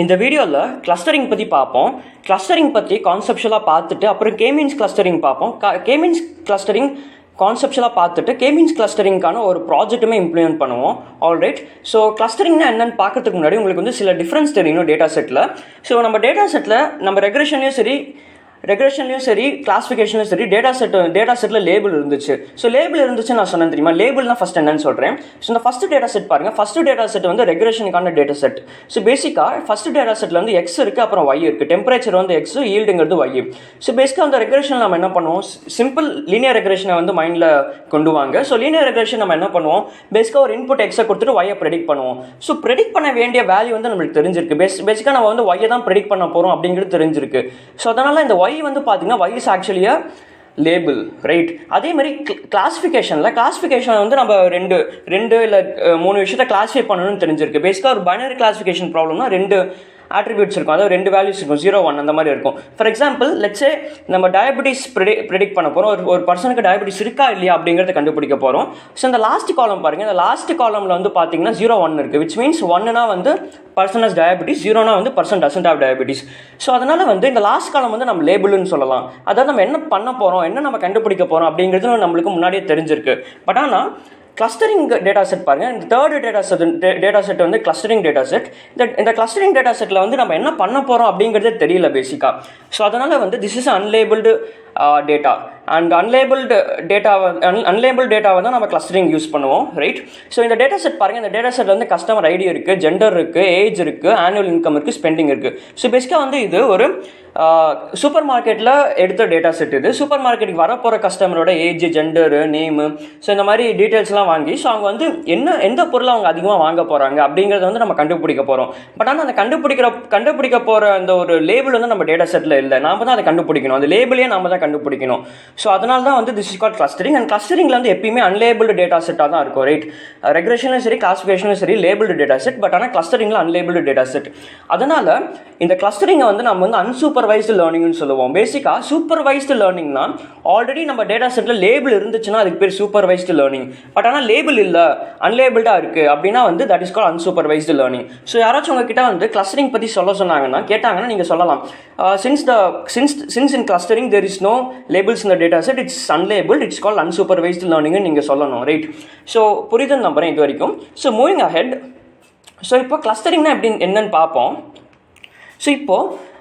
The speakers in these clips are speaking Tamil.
இந்த வீடியோவில் கிளஸ்டரிங் பற்றி பார்ப்போம். கிளஸ்டரிங் பற்றி கான்செப்ஷுவலாக பார்த்துட்டு அப்புறம் கேமீன்ஸ் கிளஸ்டரிங் பார்ப்போம். கேமீன்ஸ் கிளஸ்டரிங் கான்செப்ஷுவலாக பார்த்துட்டு கேமீன்ஸ் கிளஸ்டரிங்கான ஒரு ப்ராஜெக்ட்டுமே இம்ப்ளிமெண்ட் பண்ணுவோம். ஆல்ரைட், ஸோ கிளஸ்டரிங்னா என்னென்னு பார்க்கறதுக்கு முன்னாடி உங்களுக்கு வந்து சில டிஃப்ரென்ஸ் தெரியணும் டேட்டா செட்டில். ஸோ நம்ம டேட்டா செட்டில் நம்ம ரெக்ரெஷன்லையும் சரி கிளாஸிஃபிகேஷன்லையும் சரி டேட்டா செட்டில் லேபிள் இருந்துச்சு. ஸோ லேபிள் இருந்துச்சு நான் சொன்னேன் தெரியுமா. லேபிள்னா ஃபஸ்ட் என்னன்னு சொல்கிறேன். ஸோ இந்த ஃபஸ்ட்டு டேட்டா செட் பாருங்கள். ஃபஸ்ட்டு டேட்டா செட் வந்து ரெக்ரெஷனுக்கான டேட்டா செட். ஸோ பேசிக்காக ஃபஸ்ட்டு டேட்டா செட்டில் வந்து எக்ஸ் இருக்குது, அப்புறம் ஒய் இருக்குது. டெம்பரேச்சர் வந்து எக்ஸ், ஈல்டுங்கிறது ஒய். ஸோ பேசிக்காக அந்த ரெக்ரெஷன் நம்ம என்ன பண்ணுவோம், சிம்பிள் லீனியர் ரெக்ரெஷனை வந்து மைண்டில் கொண்டு வாங்க. ஸோ லீனியர் ரெக்ரெஷன் நம்ம என்ன பண்ணுவோம், பேசிக்காக ஒரு இன்புட் எக்ஸை கொடுத்துட்டு ஒய்யை ப்ரெடிக்ட் பண்ணுவோம். ஸோ ப்ரெடிக்ட் பண்ண வேண்டிய வேல்யூ வந்து நம்மளுக்கு தெரிஞ்சிருக்கு. பேசிக்காக நம்ம வந்து ஒய்யை தான் ப்ரெடிக்ட் பண்ண போகிறோம் அப்படிங்கிறது தெரிஞ்சிருக்கு. ஸோ அதனால் இந்த ஒய் வந்து பார்த்தீங்கன்னா y is actually a label, right. அதே மாதிரி கிளாஸிஃபிகேஷன் வந்து நம்ம ரெண்டு இல்லை 3 விஷயத்தை கிளாஸிஃபை பண்ணணும்னு தெரிஞ்சிருக்கு. பேசிக்காக ஒரு பைனரி கிளாஸிஃபிகேஷன் ப்ராப்ளம்னா 2 ஆட்ரிபியூட்ஸ் இருக்கும், அதாவது 2 வேல்யூஸ் இருக்கும், 0, 1 அந்த மாதிரி இருக்கும். ஃபார் எக்ஸாம்பிள் லெட்ஸே நம்ம டயபெட்டிஸ் ப்ரெடிக்ட் பண்ண போகிறோம். ஒரு பர்சனுக்கு டயபெட்டிஸ் இருக்கா இல்லையா அப்படிங்கிறத கண்டுபிடிக்க போகிறோம். ஸோ இந்த லாஸ்ட் காலம் பாருங்கள். இந்த லாஸ்ட் காலமில் வந்து பார்த்தீங்கன்னா 0, 1 இருக்குது. விச் மீன்ஸ் 1னா வந்து பர்சன் ஹஸ் டயபெட்டிஸ், 0னா வந்து person doesn't have diabetes. So அதனால் வந்து இந்த லாஸ்ட் காலம் வந்து நம்ம லேபிள்னு சொல்லலாம். அதாவது நம்ம என்ன பண்ண போகிறோம், என்ன நம்ம கண்டுபிடிக்க போகிறோம் அப்படிங்கிறது நம்மளுக்கு முன்னாடியே தெரிஞ்சிருக்கு. பட் ஆனால் கிளஸ்டரிங் டேட்டா செட் பாருங்கள். இந்த தேர்டு டேட்டா செட் வந்து கிளஸ்டரிங் டேட்டா செட். இந்த கிளஸ்டரிங் டேட்டா செட்டில் வந்து நம்ம என்ன பண்ண போகிறோம் அப்படிங்கிறதே தெரியல பேசிக்காக. ஸோ அதனால் வந்து this is unlabelled data. And unlabelled டேட்டாவை தான் நம்ம கிளஸ்டரிங் யூஸ் பண்ணுவோம், ரைட். ஸோ இந்த டேட்டா செட் பாருங்கள். இந்த டேட்டா செட்டில் வந்து கஸ்டமர் ஐடி இருக்குது, ஜெண்டர் இருக்குது, ஏஜ் இருக்குது, ஆனுவல் இன்கம் இருக்குது, ஸ்பெண்டிங் இருக்குது. ஸோ பேசிக்காக வந்து இது ஒரு சூப்பர் மார்க்கெட்டில் எடுத்த டேட்டா செட். இது சூப்பர் மார்க்கெட்டுக்கு வரப்போகிற கஸ்டமரோட ஏஜ், ஜெண்டரு, நேமு, ஸோ இந்த மாதிரி டீட்டெயில்ஸ்லாம் வாங்கி ஸோ அவங்க வந்து எந்த பொருளை அவங்க அதிகமாக வாங்க போகிறாங்க அப்படிங்கிறத வந்து நம்ம கண்டுபிடிக்க போகிறோம். பட் ஆனால் அந்த கண்டுபிடிக்க போகிற அந்த ஒரு லேபிள் வந்து நம்ம டேட்டா செட்டில் இல்லை. நாம் தான் அதை கண்டுபிடிக்கணும். அந்த லேபிளையே நாம் தான் கண்டுபிடிக்கணும். ஸோ அதனால தான் வந்து this is called clustering. And கிளஸ்டரிங்கில் வந்து எப்பயுமே அன்லேபிள்டு டேட்டா செட்டாக தான் இருக்கும், ரைட். ரெக்ரெஷனும் சரி கிளாஸிஃபிகேஷனும் சரி லேபிள்டு டேட்டா செட். பட் ஆனால் கிளஸ்டரிங்கில் அன்லேபிள்டு டேட்டா செட். அதனால் இந்த கிளஸ்டரிங்கை வந்து நம்ம வந்து அன்சூப்பர்வைஸ்டு லேர்னிங்னு சொல்லுவோம். பேசிக்காக சூப்பர்வைஸ்டு லேர்னிங்னா ஆல்ரெடி நம்ம டேட்டா செட்டில் லேபிள் இருந்துச்சுன்னா அதுக்கு பேர் சூப்பர்வைஸ்டு லேர்னிங். பட் ஆனால் லேபிள் இல்லை, அன்லேபிள்டாக இருக்குது அப்படின்னா வந்து that is call unsupervised learning. So யாராச்சும் உங்ககிட்ட வந்து கிளஸ்டரிங் பற்றி கேட்டாங்கன்னா நீங்கள் சொல்லலாம், since in clustering there is no labels in the data set, it's unlabeled, it's called unsupervised learning ன்னு நீங்கள் சொல்லணும், ரைட். ஸோ புரியுதுன்னு நம்புறேன் இது வரைக்கும். So moving ahead. ஸோ இப்போ கிளஸ்டரிங்னா என்னன்னு பார்ப்போம். ஸோ இப்போது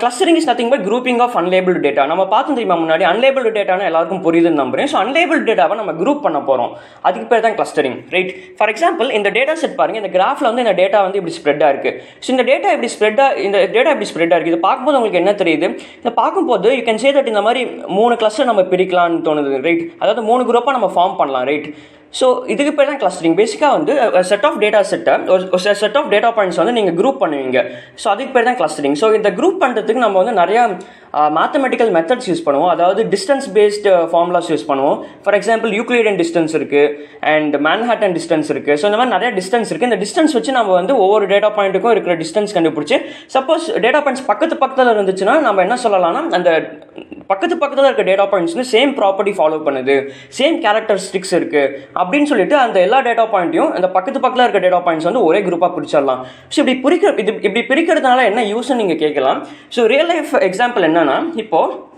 clustering is nothing but grouping of unlabelled data. நம்ம பார்த்து தெரியுமா முன்னாடி அன்லேபிள்டு டேட்டானா எல்லாருக்கும் புரியுதுன்னு நம்புறேன். ஸோ அன்லேபிள்டு டேட்டாவை நம்ம குரூப் பண்ண போகிறோம். அதுக்கு பேர் தான் கிளஸ்டரிங், ரைட். ஃபார் எக்ஸாம்பிள் இந்த டேட்டா செட் பாருங்கள். இந்த கிராஃபில் வந்து இந்த டேட்டா வந்து இப்படி ஸ்ப்ரெட்டாக இருக்குது. ஸோ இந்த டேட்டா இப்படி ஸ்ப்ரெட்டாக இருக்குது. இது பார்க்கும்போது உங்களுக்கு என்ன தெரியுது, இதை பார்க்கும்போது யூ கேன் சே தட் இந்த மாதிரி 3 கிளஸ்டர் நம்ம பிரிக்கலாம்னு தோணுது, ரைட். அதாவது 3 குரூப்பாக நம்ம ஃபார்ம் பண்ணலாம், ரைட். ஸோ இதுக்கு பேர் தான் கிளஸ்டரிங். பேசிக்காக வந்து செட் ஆஃப் டேட்டா பாயிண்ட்ஸ் வந்து நீங்கள் குரூப் பண்ணுவீங்க. ஸோ அதுக்கு பேர் தான் கிளஸ்டரிங். ஸோ இந்த குரூப் பண்ணுறதுக்கு நம்ம வந்து நிறையா மேத்தமெட்டிக்கல் மெத்தட்ஸ் யூஸ் பண்ணுவோம். அதாவது டிஸ்டன்ஸ் பேஸ்டு ஃபார்முலாஸ் யூஸ் பண்ணுவோம். ஃபார் எக்ஸாம்பிள் யூக்ளிடியன் டிஸ்டன்ஸ் இருக்குது அண்ட் மேன்ஹாட்டன் டிஸ்டன்ஸ் இருக்குது. ஸோ இந்த மாதிரி நிறைய டிஸ்டன்ஸ் இருக்குது. இந்த டிஸ்டன்ஸ் வச்சு நம்ம வந்து ஒவ்வொரு டேட்டா பாயிண்ட்டுக்கும் இருக்கிற டிஸ்டன்ஸ் கண்டுபிடிச்சி, சப்போஸ் டேட்டா பாயிண்ட்ஸ் பக்கத்தில் இருந்துச்சுன்னா நம்ம என்ன சொல்லலாம்னா அந்த பக்கத்தில் இருக்க data points same property follow பண்ணுது, சேம் கேரக்டரிஸ்டிக்ஸ் இருக்குது அப்படின்னு சொல்லிட்டு அந்த எல்லா டேட்டா பாயிண்ட்டையும் அந்த பக்கத்தில் இருக்க டேட்டா பாயிண்ட்ஸ் வந்து ஒரே குரூப்பாக பிரிச்சிடலாம். ஸோ இப்படி பிரிக்கிறதுனால என்ன யூஸ்ன்னு நீங்கள் கேட்கலாம். ஸோ ரியல் லைஃப் எக்ஸாம்பிள் என்னன்னா, இப்போது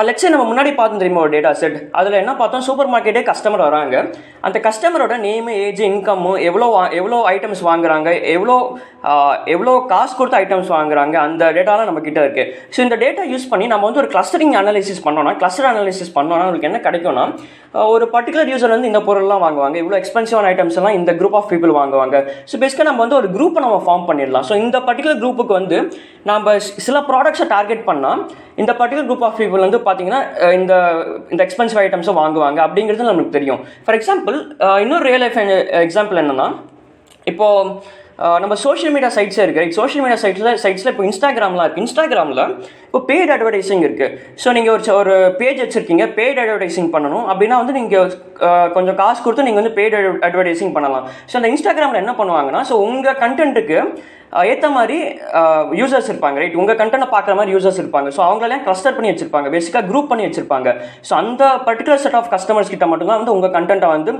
லெட்ஸே நம்ம முன்னாடி பார்த்தோம் தெரியுமா ஒரு டேட்டா செட். அதில் என்ன பார்த்தோம், சூப்பர் மார்க்கெட்டே கஸ்டமர் வராங்க. அந்த கஸ்டமரோட நேமு, ஏஜ், இன்கம்மு, எவ்வளோ ஐட்டம்ஸ் வாங்குறாங்க, எவ்வளோ காசு கொடுத்து ஐட்டம்ஸ் வாங்குறாங்க, அந்த டேட்டாலாம் நம்ம கிட்ட இருக்குது. ஸோ இந்த டேட்டா யூஸ் பண்ணி நம்ம வந்து ஒரு கிளஸ்டர் அனாலிசிஸ் பண்ணோன்னா உங்களுக்கு என்ன கிடைக்கும்னா, ஒரு பர்டிகுலர் யூசர் வந்து இந்த பொருள்லாம் வாங்குவாங்க, இவ்வளோ எக்ஸ்பென்சிவான ஐட்டம்ஸ் எல்லாம் இந்த குரூப் ஆஃப் பீப்புள் வாங்குவாங்க. ஸோ பேசிக்காக நம்ம வந்து ஒரு குரூப்பை நம்ம ஃபார்ம் பண்ணிடலாம். ஸோ இந்த பர்டிகுலர் குரூப்புக்கு வந்து நம்ம சில ப்ராடக்ட்ஸை டார்கெட் பண்ணால் இந்த பர்டிகுலர் குரூப் ஆஃப் பீப்புள் வந்து பார்த்தீங்கன்னா இந்த எக்ஸ்பென்சிவ் ஐட்டம்ஸை வாங்குவாங்க அப்படிங்கிறது நமக்கு தெரியும். ஃபார் எக்ஸாம்பிள் இன்னொரு ரியல் லைஃப் எக்ஸாம்பிள் என்னென்னா, இப்போது நம்ம சோஷியல் மீடியா சைட்ஸே இருக்குது, ரைட். சோஷியல் மீடியா சைட்ஸில் இப்போ இன்ஸ்டாகிராம்லாம் இருக்குது. இன்ஸ்டாகிராமில் இப்போ பெய்ட் அட்வர்டைசிங் இருக்குது. ஸோ நீங்கள் ஒரு பேஜ் வச்சுருக்கீங்க, பெய்ட் அட்வர்டைசிங் பண்ணணும் அப்படின்னா வந்து நீங்கள் கொஞ்சம் காசு கொடுத்து நீங்கள் வந்து பெய்ட் அட்வர்டைசிங் பண்ணலாம். ஸோ அந்த இன்ஸ்டாகிராமில் என்ன பண்ணுவாங்கன்னா, ஸோ உங்கள் கண்டென்ட்டுக்கு ஏற்ற மாதிரி யூசர்ஸ் இருப்பாங்க, ரைட்? உங்கள் கண்டென்ட்டை பார்க்குற மாதிரி யூசர்ஸ் இருப்பாங்க. ஸோ அவங்களெல்லாம் கிளஸ்டர் பண்ணி வச்சிருப்பாங்க, பேசிக்காக குரூப் பண்ணி வச்சிருப்பாங்க. ஸோ அந்த பர்டிகுலர் செட் ஆஃப் கஸ்டமர்ஸ் கிட்ட மட்டும்தான் வந்து உங்கள் கண்டென்ட்டை வந்து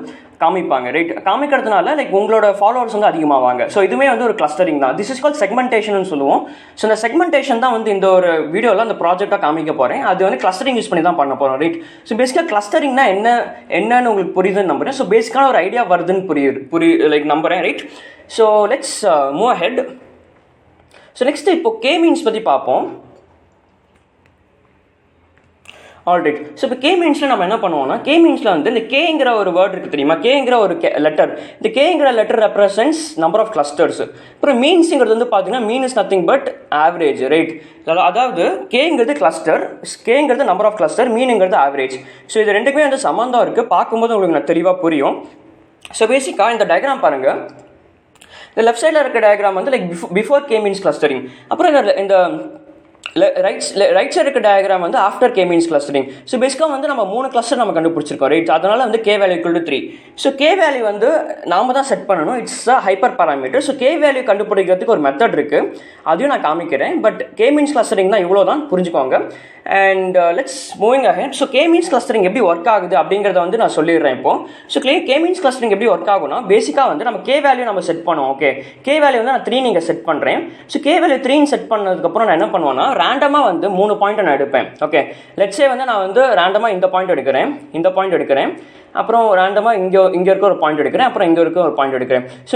காமிப்பாங்க, ரைட்? காமிக்கிறதுனால லைக் உங்களோட ஃபாலோவர்ஸ் வந்து அதிகமாவாங்க. ஸோ இதுவுமே வந்து ஒரு கிளஸ்டரிங் தான். திஸ் இஸ் கால் செக்மெண்டேஷன் சொல்லுவோம். ஸோ இந்த செக்மெண்டேஷன் தான் வந்து இந்த ஒரு வீடியோவில் அந்த ப்ராஜெக்டாக காமிக்க போகிறேன். அது வந்து கிளஸ்டரிங் யூஸ் பண்ணி தான் பண்ண போகிறோம், ரைட்? ஸோ பேசிக்காக கிளஸ்டரிங்னா என்னன்னு உங்களுக்கு புரியுதுன்னு நம்புறேன். ஸோ பேசிக்கான ஒரு ஐடியா வருதுன்னு லைக் நம்புறேன், right? So let's move ahead. So next இப்போ கே மீன்ஸ் பற்றி பார்ப்போம். ஆல்ரைட். ஸோ இப்போ கே மீன்ஸில் நம்ம என்ன பண்ணுவோம்னா, கே மீன்ஸில் வந்து இந்த கேங்கிற ஒரு வேர்ட் இருக்குது தெரியுமா, கேங்கிற ஒரு லெட்டர். இந்த கேங்கிற letter represents number of clusters. அப்புறம் மீன்ஸுங்கிறது வந்து பார்த்தீங்கன்னா mean is nothing but average, right? அதாவது கேங்கிறது கிளஸ்டர், கேங்கிறது நம்பர் ஆஃப் கிளஸ்டர், மீனுங்கிறது ஆவரேஜ். ஸோ இது ரெண்டுக்குமே வந்து சம்மந்தம் இருக்குது. பார்க்கும்போது உங்களுக்கு நான் தெளிவாக புரியும். ஸோ பேசிக்காக இந்த டயக்ராம் பாருங்கள். இந்த லெஃப்ட் சைடில் இருக்க டயக்ராம் வந்து like before K means clustering. அப்புறம் இந்த ரைட் சைடு இருக்க டயக்ராம் வந்து after K means clustering. So பேசிக்காக வந்து நம்ம 3 கிளஸ்டர் நம்ம கண்டுபிடிச்சிருக்கோம், ரைட்? அதனால வந்து K value equal to 3. So K value வந்து நாம தான் செட் பண்ணணும். It's a hyper parameter. So K value கண்டுபிடிக்கிறதுக்கு ஒரு மெத்தட் இருக்குது, அதையும் நான் காமிக்கிறேன். பட் கே மீன்ஸ் கிளஸ்டரிங் தான் இவ்வளோ தான், புரிஞ்சுக்கோங்க. And let's moving ahead. So K means clustering எப்படி ஒர்க் ஆகுது அப்படிங்கிறத வந்து நான் சொல்லிடுறேன் இப்போ. ஸோ கே மீன்ஸ் கிளஸ்டரிங் எப்படி ஒர்க் ஆகும்னா, பேசிக்காக வந்து நம்ம கே வேல்யூ நம்ம செட் பண்ணுவோம். ஓகே, கே வேல்யூ வந்து நான் 3 நீங்கள் செட் பண்ணுறேன். ஸோ கே வேல்யூ 3 செட் பண்ணதுக்கப்புறம் நான் என்ன பண்ணுவேன்னா, ரேண்டமாக வந்து 3 பாயிண்ட் நான் எடுப்பேன். ஓகே, லெட்ஸே வந்து நான் வந்து ரேண்டமாக இந்த பாயிண்ட் எடுக்கிறேன், இந்த பாயிண்ட் எடுக்கிறேன், அப்புறம் ரேண்டமாக இங்கே இருக்க ஒரு பாயிண்ட் எடுக்கிறேன், அப்புறம் இங்கே இருக்க ஒரு பாயிண்ட் எடுக்கிறேன். ஸோ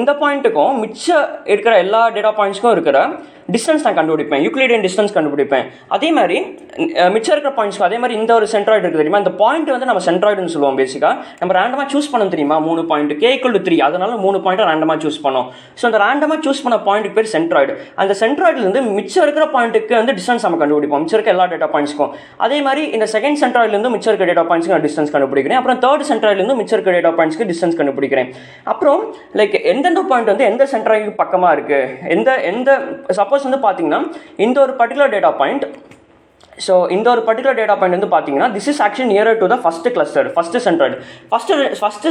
இந்த பாயிண்ட்டுக்கும் மிச்சம் இருக்கிற எல்லா டேட்டா பாயிண்ட்ஸ்க்கும் இருக்கிற டிஸ்டன்ஸ் நான் கண்டுபிடிப்பேன், யூக்ளிடியன் டிஸ்டன்ஸ் கண்டுபிடிப்பேன். அதே மாதிரி மிச்சம் இருக்கிற பாயிண்ட்ஸ்க்கு அதே மாதிரி இந்த ஒரு சென்ட்ராய்டு இருக்குது தெரியுமா, இந்த பாயிண்ட் வந்து நம்ம சென்ட்ராய்டுன்னு சொல்லுவோம். பேசிக்காக நம்ம ரேண்டமாக சூஸ் பண்ண தெரியுமா, 3 பாயிண்ட், கே ஈக்குவல் டு 3, அதனால 3 பாயிண்ட்டை ரேண்டமாக சூஸ் பண்ணோம். ஸோ அந்த ரேண்டமாக சூஸ் பண்ண பாயிண்ட்டுக்கு பேர் சென்ட்ராய்டு. அந்த சென்ட்ராய்டுலேருந்து மிச்சம் இருக்கிற பாயிண்ட்டுக்கு வந்து டிஸ்டன்ஸ் நம்ம கண்டுபிடிப்போம், மிச்சம் இருக்க எல்லா டேட்டா பாயிண்ட்ஸ்க்கும். அதே மாதிரி இந்த செகண்ட் சென்ட்ராய்டுலேருந்து மிச்சம் இருக்க டேட்டா பாயிண்ட்ஸ்க்கு நான் டிஸ்டன்ஸ் கண்டுபிடிக்கிறேன். அப்புறம் தேர்ட் சென்ட்ராய்டுலேருந்து மிச்சம் இருக்க டேட்டா பாயிண்ட்ஸ்க்கு டிஸ்டன்ஸ் கண்டுபிடிக்கிறேன். அப்புறம் லைக் எந்தெந்த பாயிண்ட் வந்து எந்த சென்ட்ராய்டுக்கு பக்கமாக இருக்குது, எந்த சப்போஸ் வந்து பார்த்தீங்கன்னா இந்த ஒரு பர்டிகுலர் டேட்டா பாயிண்ட். ஸோ இந்த ஒரு பர்டிகுலர் டேட்டா பாயிண்ட் வந்து பார்த்தீங்கன்னா this is actually nearer to the first cluster, first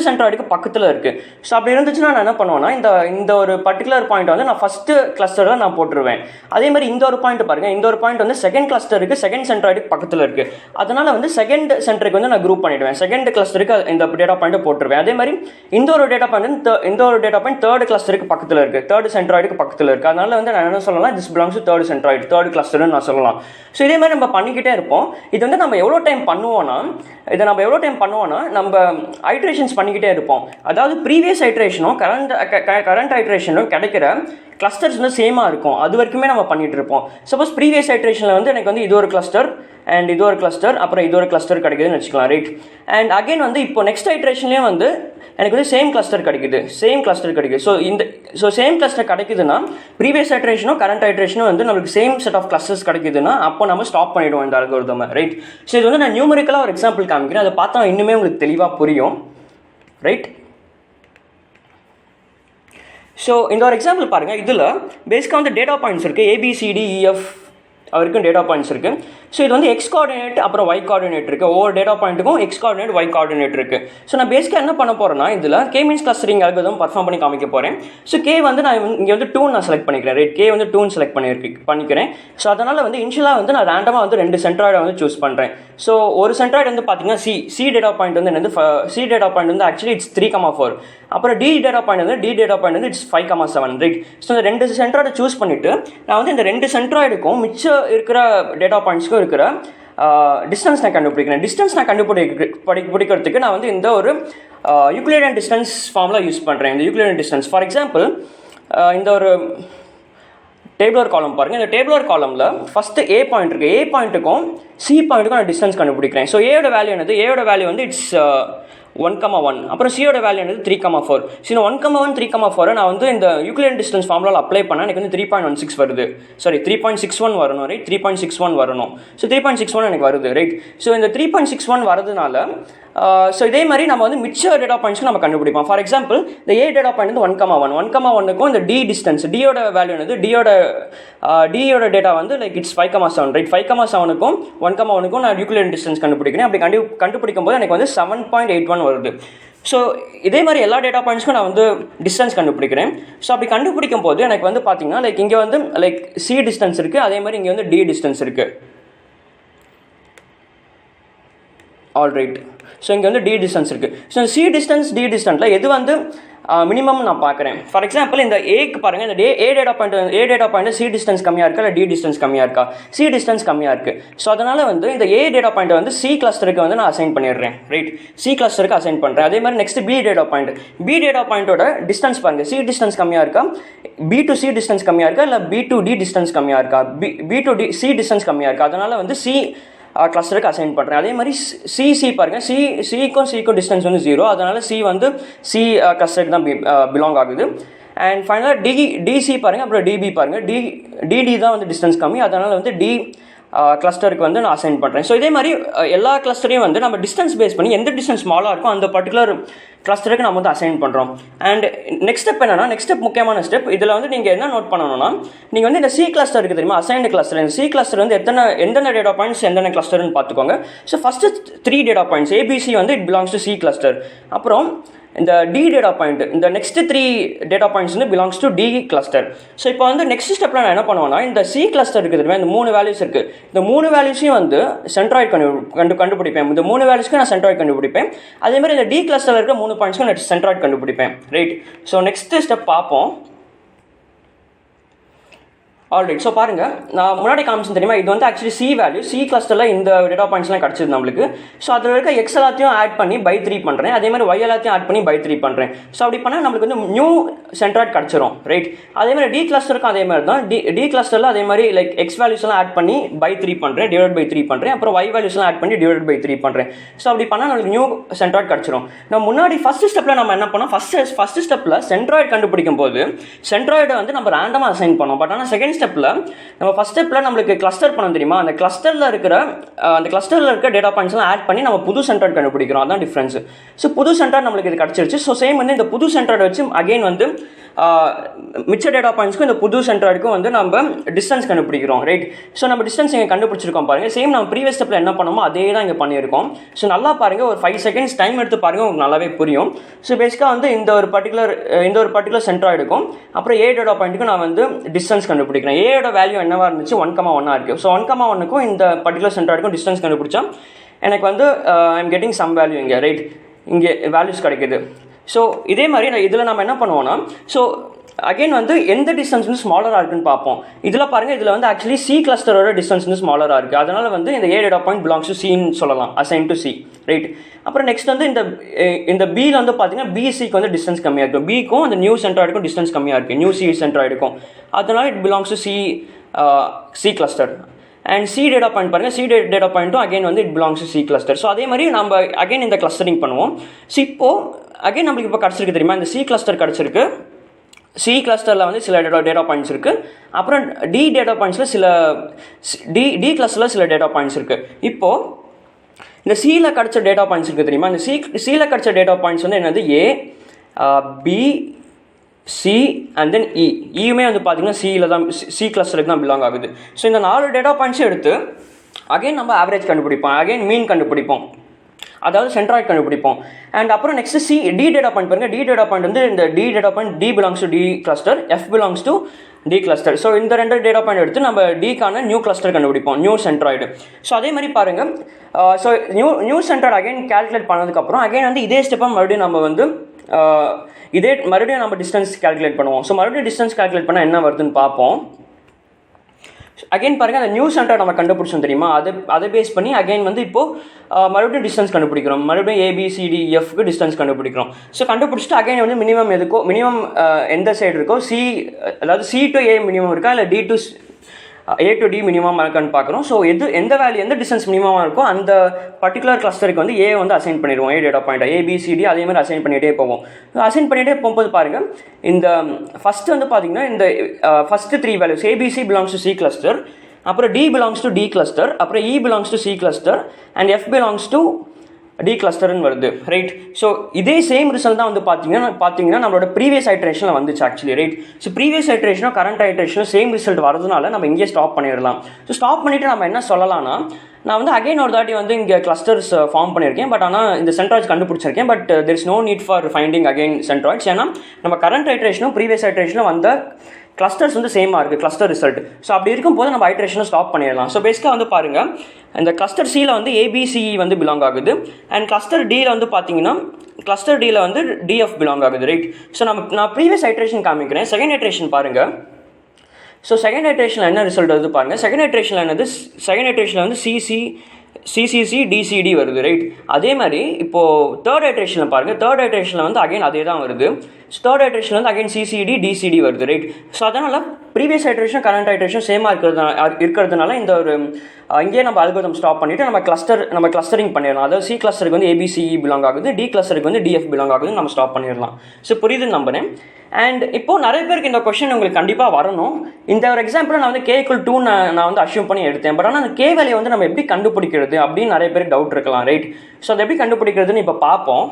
சென்ட்ராய்டுக்கு பக்கத்தில் இருக்குது. ஸோ அப்படி இருந்துச்சுன்னா நான் என்ன பண்ணுவேன்னா, இந்த ஒரு பர்டிகுலர் பாயிண்ட் வந்து நான் ஃபர்ஸ்ட் கிளஸ்டரில் நான் போட்டுருவேன். அதே மாதிரி இந்த ஒரு பாயிண்ட் பாருங்கள், இந்த ஒரு பாயிண்ட் வந்து செகண்ட் கிளஸ்டருக்கு, செகண்ட் சென்ட்ராய்டுக்கு பக்கத்தில் இருக்குது. அதனால் வந்து செகண்ட் சென்டருக்கு வந்து நான் குரூப் பண்ணிவிடுவேன், செகண்ட் கிளஸ்டருக்கு இந்த டேட்டா பாயிண்ட்டை போட்டுருவேன். அதே மாதிரி இந்த ஒரு டேட்டா பாயிண்ட் தேர்ட் கிளஸ்டருக்கு பக்கத்தில் இருக்குது, தேர்ட் சென்ட்ராய்டுக்கு பக்கத்தில் இருக்குது. அதனால வந்து நான் என்ன சொல்லலாம், this belongs to third centroid, third கிளஸ்டர்னு நான் சொல்லலாம். ஸோ இதே மாதிரி நம்ம பண்ணிக்கிட்டே இருப்போம். இது வந்து நம்ம எவ்வளோ டைம் பண்ணுவோம்னா நம்ம ஐட்ரேஷன்ஸ் பண்ணிக்கிட்டே இருப்போம். அதாவது ப்ரீவியஸ் ஐட்ரேஷனும் கரண்ட் ஐட்ரேஷனும் கிடைக்கிற கிளஸ்டர்ஸ் வந்து சேமாக இருக்கும், அது வரைக்குமே நம்ம பண்ணிட்டு இருப்போம். சப்போஸ் ப்ரீவியஸ் ஐட்ரேஷனில் வந்து எனக்கு வந்து இது ஒரு கிளஸ்டர் அண்ட் இது ஒரு கிளஸ்டர், அப்புறம் இது ஒரு கிளஸ்டர் கிடைக்குதுன்னு வச்சுக்கலாம், ரைட்? அண்ட் அகைன் வந்து இப்போ நெக்ஸ்ட் ஐட்ரேஷன்லேயே வந்து எனக்கு வந்து சேம் கிளஸ்டர் கிடைக்குது. ஸோ சேம் கிளஸ்டர் கிடைக்குதுன்னா ப்ரீவியஸ் ஐட்ரேஷனும் கரண்ட் ஐட்ரேஷனும் வந்து நம்மளுக்கு சேம் செட் ஆஃப் கிளஸ்டர்ஸ் கிடைக்குதுன்னா அப்போ நம்ம ஸ்டாப் பண்ணிவிடுவோம் இந்த அல்கோரிதம், ரைட்? ஸோ இது வந்து நான் நியூமரிக்கலாக ஒரு எக்ஸாம்பிள் காமிக்கிறேன், அதை பார்த்தா இன்னுமே உங்களுக்கு தெளிவாக புரியும், ரைட்? ஸோ இந்த ஒரு எக்ஸாம்பிள் பாருங்கள். இதில் பேசிக்காக வந்து டேட்டா பாயிண்ட்ஸ் இருக்குது, ABCDEF அவருக்கும் டேட்டா பாயிண்ட்ஸ் இருக்குது. ஸோ இது வந்து எக்ஸ் கோஆர்டினேட் அப்புறம் ஒய் கோஆர்டினேட் இருக்குது. ஒவ்வொரு டேட்டா பாயிண்ட்டுக்கும் எக்ஸ் கோஆர்டினேட் ஒய் கோஆர்டினேட் இருக்குது. ஸோ நான் பேசிக்காக என்ன பண்ண போகிறேன்னா, இதில் K means clustering algorithm perform பண்ணி காமிக்க போகிறேன். ஸோ கே வந்து நான் இங்கே வந்து 2 நான் செலக்ட் பண்ணிக்கிறேன், ரைட்? கே வந்து 2 செலக்ட் பண்ணிக்கிறேன். ஸோ அதனால் வந்து இனிஷியலாக வந்து நான் ரேண்டமாக வந்து 2 சென்ட்ராய்டை வந்து சூஸ் பண்ணுறேன். ஸோ ஒரு சென்ட்ராய்டு வந்து பார்த்தீங்கன்னா சி டேட்டா பாயிண்ட் வந்து என்னது, சி டேட்டா பாயிண்ட் வந்து ஆக்சுவலி இட்ஸ் 3,4. அப்புறம் டி டேட்டா பாயிண்ட் வந்து இட்ஸ் 5,7, ரைட்? ஸோ இந்த 2 சென்ட்ராய்டை சூஸ் பண்ணிவிட்டு நான் வந்து இந்த 2 சென்ட்ராய்டுக்கும் மிச்சம் இருக்கிற டேட்டா பாயிண்ட்ஸ்க்கும் இருக்கிற டிஸ்டன்ஸ் நான் கண்டுபிடிக்கிறேன். டிஸ்டன்ஸ் நான் கண்டுபிடிக்கிறதுக்கு நான் வந்து இந்த ஒரு யூக்ளிடியன் டிஸ்டன்ஸ் ஃபார்முலா யூஸ் பண்ணுறேன். இந்த யூக்ளிடியன் டிஸ்டன்ஸ் ஃபார் எக்ஸாம்பிள் இந்த ஒரு டேபிளர் காலம் பாருங்கள். இந்த டேபிளர் காலமில் ஃபஸ்ட்டு ஏ பாயிண்ட் இருக்குது, ஏ பாயிண்ட்டுக்கும் சி பாயிண்ட்டுக்கும் நான் டிஸ்டன்ஸ் கண்டுபிடிக்கிறேன். ஸோ ஏயோட வேல்யூ என்னது, ஏயோட வேல்யூ வந்து இட்ஸ் 1,1. அப்புறம் சியோட வேல்யூ என்னது 3,4. ஸோ 1,1 3,4 நான் வந்து இந்த யூக்ளிடியன் டிஸ்டன்ஸ் ஃபார்முலாவில் அப்ளை பண்ணால் எனக்கு வந்து 3.16 வருது. சாரி 3.61 வரணும், ரைட்? 3.61 வரணும். ஸோ 3.61 எனக்கு வருது, ரைட்? ஸோ இந்த 3.61 வரதுனால ஸோ இதே மாதிரி நம்ம வந்து மிச்ச டேட்டா பாயிண்ட்ஸ்க்கு நம்ம கண்டுபிடிப்போம். ஃபார் எக்ஸாம்பிள் இந்த ஏ டேட்டா பாயிண்ட் வந்து 1,1 1,1க்கும் இந்த டி டிஸ்டன்ஸ் டியோட வேல்யூ என்னது டியோட டேட்டா வந்து லைக் இட்ஸ் 5,7 ரைட். 5,7க்கும் 1,1க்கும் நான் யூக்ளிடியன் டிஸ்டன்ஸ் கண்டுபிடிக்கிறேன். அப்படி கண்டுபிடிக்கும் போது எனக்கு வந்து 7.81 வருது. ஸோ இதே மாதிரி எல்லா டேட்டா பாயிண்ட்ஸ்க்கும் நான் வந்து டிஸ்டன்ஸ் கண்டுபிடிக்கிறேன். ஸோ அப்படி கண்டுபிடிக்கும் போது எனக்கு வந்து பார்த்தீங்கன்னா லைக் இங்கே வந்து லைக் சி டிஸ்டன்ஸ் இருக்குது, அதே மாதிரி இங்கே வந்து டி டிஸ்டன்ஸ் இருக்குது. ஆல்ரைட். ஸோ இங்கே வந்து டி டிஸ்டன்ஸ் இருக்குது. ஸோ சி டிஸ்டன்ஸ் டி டிஸ்டன்ஸில் எது வந்து மினிமம் நான் பார்க்குறேன். ஃபார் எக்ஸாம்பிள் இந்த ஏக்கு பாருங்கள், இந்த A data point C distance கம்மியாக இருக்கா இல்லை டி டிஸ்டன்ஸ் கம்மியாக இருக்கா? சி டிஸ்டன்ஸ் கம்மியாக இருக்குது. ஸோ அதனால் வந்து இந்த ஏ டேட்டா பாயிண்ட்டை வந்து சி கிளஸ்டருக்கு வந்து நான் அசைன் பண்ணிடுறேன் ரைட். சி கிளஸ்டருக்கு அசைன் பண்ணுறேன். அதே மாதிரி நெக்ஸ்ட் பி டேட்டா பாயிண்ட்டோட டிஸ்டன்ஸ் பாருங்கள், சி டிஸ்டன்ஸ் கம்மியாக இருக்கா, பி டு சி டிஸ்டன்ஸ் கம்மியாக இருக்கா இல்லை பி டு டி டிஸ்டன்ஸ் கம்மியாக இருக்கா? B to D C distance கம்மியாக இருக்கா? அதனால் வந்து சி கிளஸ்டருக்கு அசைன் பண்ணுறேன். அதே மாதிரி சி பாருங்கள், சிக்கும் டிஸ்டன்ஸ் வந்து 0, அதனால் சி வந்து சி கிளஸ்டருக்கு தான் பிலாங் ஆகுது. அண்ட் ஃபைனலாக டிசி பாருங்கள், அப்புறம் டிபி பாருங்கள், டிடி தான் வந்து டிஸ்டன்ஸ் கம்மி, அதனால் வந்து டி கிளஸ்டருக்கு வந்து நான் அசைன் பண்ணுறேன். ஸோ இதே மாதிரி எல்லா கிளஸ்டரையும் வந்து நம்ம டிஸ்டன்ஸ் பேஸ் பண்ணி எந்த டிஸ்டன்ஸ் ஸ்மாலாக இருக்கும் அந்த பர்டிகுலர் கிளஸ்டருக்கு நம்ம வந்து அசைன் பண்ணுறோம். அண்ட் நெக்ஸ்ட் ஸ்டெப் என்னன்னா, நெக்ஸ்ட் ஸ்டெப் முக்கியமான ஸ்டெப். இதில் வந்து நீங்கள் என்ன நோட் பண்ணணும்னா, நீங்கள் வந்து இந்த சி கிளஸ்டர் இருக்குது தெரியுமா, அசைன்டு கிளஸ்டர். இந்த சி கிளஸ்டர் வந்து எந்தெந்த டேட்டா பாயிண்ட்ஸ் எந்தெந்த கிளஸ்டர்னு பார்த்துக்கோங்க. So first 3 data points ABC வந்து it belongs to C cluster. அப்புறம் இந்த டி டேட்டா பாயிண்ட், இந்த நெக்ஸ்ட் 3 டேட்டா பாயிண்ட்ஸ் வந்து belongs to D cluster. So இப்போ வந்து நெக்ஸ்ட் ஸ்டெப்பில் நான் என்ன பண்ணுவேன்னா, இந்த சி கிளஸ்டர் இருக்குது தெரியுமா, இந்த 3 வேல்யூஸ் இருக்குது, இந்த 3 வேல்யூஸையும் வந்து சென்ட்ராய்ட் கண்டுபிடிப்பேன். இந்த 3 வேல்யூஸ்க்கு நான் சென்ட்ராய்ட் கண்டுபிடிப்பேன். அதே மாதிரி இந்த டி கிளஸ்டரில் இருக்க 3 பாயிண்ட்ஸ்க்கு நான் சென்ட்ராய்ட் கண்டுபிடிப்பேன் ரைட். ஸோ நெக்ஸ்ட் ஸ்டெப் பார்ப்போம். ஆல்ரைட். ஸோ பாருங்கள், நான் முன்னாடி காமிச்சு தெரியுமா, இது வந்து ஆக்சுவலி சி வேல்யூ, சி கிளஸ்டரில் இந்த டேட்டா பாயிண்ட்ஸ்லாம் கிடச்சிது நம்மளுக்கு. ஸோ அதில் இருக்க எக்ஸ் எல்லாத்தையும் ஆட் பண்ணி பை 3 பண்ணுறேன், அதே மாதிரி ஒய் எல்லாத்தையும் ஆட் பண்ணி பை 3 பண்ணுறேன். ஸோ அப்படி பண்ணால் நம்மளுக்கு வந்து நியூ சென்ட்ராய்ட் கிடச்சிரும் ரைட். அதே மாதிரி டி கிளஸ்டருக்கும் அதே மாதிரி தான், டி கிளஸ்டரில் அதே மாதிரி லைக் எக்ஸ் வேல்யூஸ்லாம் ஆட் பண்ணி பை 3 பண்ணுறேன், டிவைட் பை 3 பண்ணுறேன், அப்புறம் ஒய் வேல்யூஸ்லாம் ஆட் பண்ணி டிவைட் பை 3 பண்ணுறேன். ஸோ அப்படி பண்ணால் நம்மளுக்கு நியூ சென்ட்ராய்ட் கிடச்சிரும். நம்ம முன்னாடி ஃபஸ்ட் ஸ்டெப்பில் நம்ம என்ன பண்ணோம், ஃபஸ்ட் ஸ்டெப்பில் சென்ட்ராய்ட் கண்டுபிடிக்கும் போது சென்ட்ராய்டை வந்து நம்ம ரேண்டமாக அசைன் பண்ணோம். பட் ஆனால் செகண்ட் ஸ்டெப்பில் நம்ம ஃபர்ஸ்ட் ஸ்டெப்பில் நம்மளுக்கு கிளஸ்டர் பண்ண தெரியுமா, அந்த கிளஸ்டரில் இருக்க டேட்டா பாயிண்ட்ஸ்லாம் ஆட் பண்ணி நம்ம புது சென்ட்ராய்ட் கண்டுபிடிக்கிறோம். அதான் டிஃப்ரென்ஸ். ஸோ புது சென்ட்ராய்ட் நம்மளுக்கு இது கிடச்சிருச்சு. ஸோ சேம் வந்து இந்த புது சென்ட்ராய்ட் வச்சு அகைன் வந்து மிச்ச டேட்டா பாயிண்ட்ஸ்க்கும் இந்த புது சென்ட்ராய்டுக்கும் வந்து நம்ம டிஸ்டன்ஸ் கண்டுபிடிக்கிறோம் ரைட். ஸோ நம்ம டிஸ்டன்ஸ் இங்கே கண்டுபிடிச்சிருக்கோம் பாருங்கள். சேம் நம்ம ப்ரீவியஸ் ஸ்டெப்பில் என்ன பண்ணோமோ அதே தான் இங்கே பண்ணியிருக்கோம். ஸோ நல்லா பாருங்கள், ஒரு 5 செகண்ட்ஸ் டைம் எடுத்து பாருங்கள், உங்களுக்கு நல்லாவே புரியும். ஸோ பேசிக்காக வந்து இந்த ஒரு பர்டிகுலர் சென்ட்ராய்டுக்கும் அப்புறம் ஏ டேட்டா பாயிண்ட்டுக்கும் நான் வந்து டிஸ்டன்ஸ் கண்டுபிடிக்கிறேன். ஏயோட வேல்யூ என்னவா இருந்துச்சு, 1,1 இருக்குது. ஸோ 1,1க்கும் இந்த பர்டிகுலர் சென்ட்ராய்டுக்கும் டிஸ்டன்ஸ் கண்டுபிடிச்சா எனக்கு வந்து I am getting some value இங்கே ரைட், இங்கே வேல்யூஸ் கிடைக்குது. ஸோ இதே மாதிரி இதில் நம்ம என்ன பண்ணுவோம்னா, ஸோ அகைன் வந்து எந்த டிஸ்டன்ஸ் வந்து ஸ்மாலராக இருக்குன்னு பார்ப்போம். இதில் பாருங்கள், இதில் வந்து ஆக்சுவலி சி கிளஸ்டரோட டிஸ்டன்ஸ் வந்து ஸ்மாலராக இருக்குது. அதனால் வந்து இந்த A data point belongs to சின்னு சொல்லலாம், அசைன் டு சி ரைட். அப்புறம் நெக்ஸ்ட் வந்து இந்த பியில் வந்து பார்த்தீங்கன்னா பிசிக்கு வந்து டிஸ்டன்ஸ் கம்மியாக இருக்கும், பிக்கும் அந்த நியூ சென்ட்ராய்டுக்கும் டிஸ்டன்ஸ் கம்மியாக இருக்குது, நியூ சி சென்ட்ராய்டுக்கும். அதனால it belongs to C cluster. And C data point பாருங்கள், சி டேட்டா பாயிண்ட்டும் அகைன் வந்து it belongs to C cluster. So அதே மாதிரி நம்ம அகைன் இந்த கிளஸ்டரிங் பண்ணுவோம். ஸோ இப்போது அகைன் நம்மளுக்கு இப்போ கிடச்சிருக்கு தெரியுமா, இந்த சி கிளஸ்டர் கிடச்சிருக்கு. சி கிளஸ்டரில் வந்து சில டேட்டா பாயிண்ட்ஸ் இருக்குது, அப்புறம் டி டேட்டா பாயிண்ட்ஸில் சில டி கிளஸ்டரில் சில டேட்டா பாயிண்ட்ஸ் இருக்குது. இப்போது இந்த சியில் கிடச்ச டேட்டா பாயிண்ட்ஸ் இருக்குது தெரியுமா, இந்த சியில் கிடச்ச டேட்டா பாயிண்ட்ஸ் வந்து என்னது ஏ, பி, சி அண்ட் தென் இயுமே வந்து பார்த்தீங்கன்னா சியில் தான், சி கிளஸ்டருக்கு தான் பிலாங் ஆகுது. ஸோ இந்த 4 டேட்டா பாயிண்ட்ஸும் எடுத்து அகைன் நம்ம ஆவரேஜ் கண்டுபிடிப்போம், அகைன் மீன் கண்டுபிடிப்போம், அதாவது சென்ட்ராய்ட் கண்டுபிடிப்போம். அண்ட் அப்புறம் நெக்ஸ்ட் டி டேட்டா பாயிண்ட் பாருங்கள், டி டேட்டா பாயிண்ட் வந்து இந்த D data point D belongs to D cluster, F belongs to D cluster. So இந்த 2 டேட்டா பாயிண்ட் எடுத்து நம்ம டிக்கான நியூ கிளஸ்டர் கண்டுபிடிப்போம், நியூ சென்ட்ராய்டு. ஸோ அதே மாதிரி பாருங்கள், so new centroid again calculate பண்ணதுக்கப்புறம் அகைன் வந்து இதே ஸ்டெப்பாக மறுபடியும் நம்ம வந்து மறுபடியும் நம்ம டிஸ்டன்ஸ் கேல்குலேட் பண்ணுவோம். ஸோ மறுபடியும் டிஸ்டன்ஸ் கேல்குலேட் பண்ணால் என்ன வருதுன்னு பார்ப்போம். அகைன் பாருங்கள், அந்த நியூ சென்டர் நம்ம கண்டுபிடிச்சோம் தெரியுமா, அதை பேஸ் பண்ணி அகைன் வந்து இப்போது மறுபடியும் டிஸ்டன்ஸ் கண்டுபிடிக்கிறோம், மறுபடியும் ஏபிசிடிஎஃப்க்கு டிஸ்டன்ஸ் கண்டுபிடிக்கிறோம். ஸோ கண்டுபிடிச்சிட்டு அகைன் வந்து மினிமம் எந்த சைடு இருக்கோ, அதாவது சி டு ஏ மினிமம் இருக்கா இல்லை D to A to D minimum இருக்கான்னு பார்க்குறோம். ஸோ எந்த டிஸ்டன்ஸ் மினிமமாக இருக்கோ அந்த பர்டிகுலர் கிளஸ்டருக்கு வந்து ஏ வந்து அசைன் பண்ணிடுவோம், ஏ டேட்டா பாயிண்ட் ஏபிசிடி அதே மாதிரி அசைன் பண்ணிகிட்டே போவோம். அசைன் பண்ணிகிட்டே போகும்போது பாருங்கள், இந்த ஃபஸ்ட்டு வந்து பார்த்தீங்கன்னா இந்த first 3 values ABC belongs to C cluster, அப்புறம் D belongs to D cluster, அப்புறம் E belongs to C cluster and F belongs to D கிளஸ்டர்னு வருது, ரைட். ஸோ இதே சேம் ரிசல்ட் தான் வந்து பார்த்தீங்கன்னா நம்மளோட ப்ரீவியஸ் ஐட்ரேஷனில் வந்துச்சு ஆக்சுவலி, ரைட். ஸோ ப்ரீவியஸ் ஐட்ரேஷனும் கரண்ட் ஐட்ரேஷனும் சேம் ரிசல்ட் வரதுனால நம்ம இங்கே ஸ்டாப் பண்ணிடலாம். ஸோ ஸ்டாப் பண்ணிவிட்டு நம்ம என்ன சொல்லலாம்னா, நான் வந்து அகைன் ஒரு தாட்டி வந்து இங்கே கிளஸ்டர்ஸ் ஃபார்ம் பண்ணியிருக்கேன், பட் ஆனால் இந்த சென்ட்ராய்ட்ஸ் கண்டுபிடிச்சிருக்கேன். But there is no need for finding again centroids. ஏன்னா நம்ம கரண்ட் ஐட்ரேஷனும் ப்ரீவியஸ் ஐட்ரேஷனும் வந்த கிளஸ்டர்ஸ் வந்து சேமாக இருக்குது, கிளஸ்டர் ரிசல்ட். ஸோ அப்படி இருக்கும்போது நம்ம ஐட்ரேஷனை ஸ்டாப் பண்ணிடலாம். ஸோ பேசிக்காக வந்து பாருங்கள், இந்த கிளஸ்டர் சியில் வந்து ஏபிசிஇ வந்து பிலாங் ஆகுது, அண்ட் கிளஸ்டர் டியில் வந்து பார்த்தீங்கன்னா கிளஸ்டர் டியில் வந்து டிஎஃப் பிலாங் ஆகுது, ரைட். ஸோ நான் ப்ரீவியஸ் ஐட்ரேஷன் காமிக்கிறேன். செகண்ட் ஐட்ரேஷன் பாருங்கள். ஸோ செகண்ட் ஐட்ரேஷனில் என்ன ரிசல்ட் வருது பாருங்கள். செகண்ட் ஐட்ரேஷனில் என்னது, செகண்ட் ஐட்ரேஷனில் வந்து சிசிசி டிசிடி வருது, ரைட். அதே மாதிரி இப்போது தேர்ட் ஐட்ரேஷனில் பாருங்கள். தேர்ட் ஐட்ரேஷனில் வந்து அகைன் அதே தான் வருது. ஸோ தேர்ட் ஐட்ரேஷனில் வந்து அகைன் சிசிடி டிசிடி வருது, ரைட். ஸோ அதனால் ப்ரீவியஸ் ஐட்ரேஷன் கரண்ட் ஐட்ரேஷன் சேமாக இருக்கிறதுனால இந்த ஒரு இங்கேயே நம்ம அல்கோரிதம் ஸ்டாப் பண்ணிவிட்டு நம்ம கிளஸ்டரிங் பண்ணிடலாம். அதாவது சி கிளஸ்டருக்கு வந்து ஏபிசிஇ பிலாங் ஆகுது, டி கிளஸ்டருக்கு வந்து டிஎஃப் பிலாங் ஆகுதுன்னு நம்ம ஸ்டாப் பண்ணிடலாம். ஸோ புரியுதுன்னு நம்புறேன். அண்ட் இப்போது நிறைய பேருக்கு இந்த கொஸ்டின் உங்களுக்கு கண்டிப்பாக வரணும். இந்த ஒரு எக்ஸாம்பிள் நான் வந்து k=2 நான் வந்து அஷ்யூம் பண்ணி எடுத்தேன். பட் ஆனால் அந்த k வேல்யூ வந்து நம்ம எப்படி கண்டுபிடிக்கிறது அப்படின்னு நிறைய பேருக்கு டவுட் இருக்கலாம், ரைட். ஸோ அதை எப்படி கண்டுபிடிக்கிறதுன்னு இப்போ பார்ப்போம்.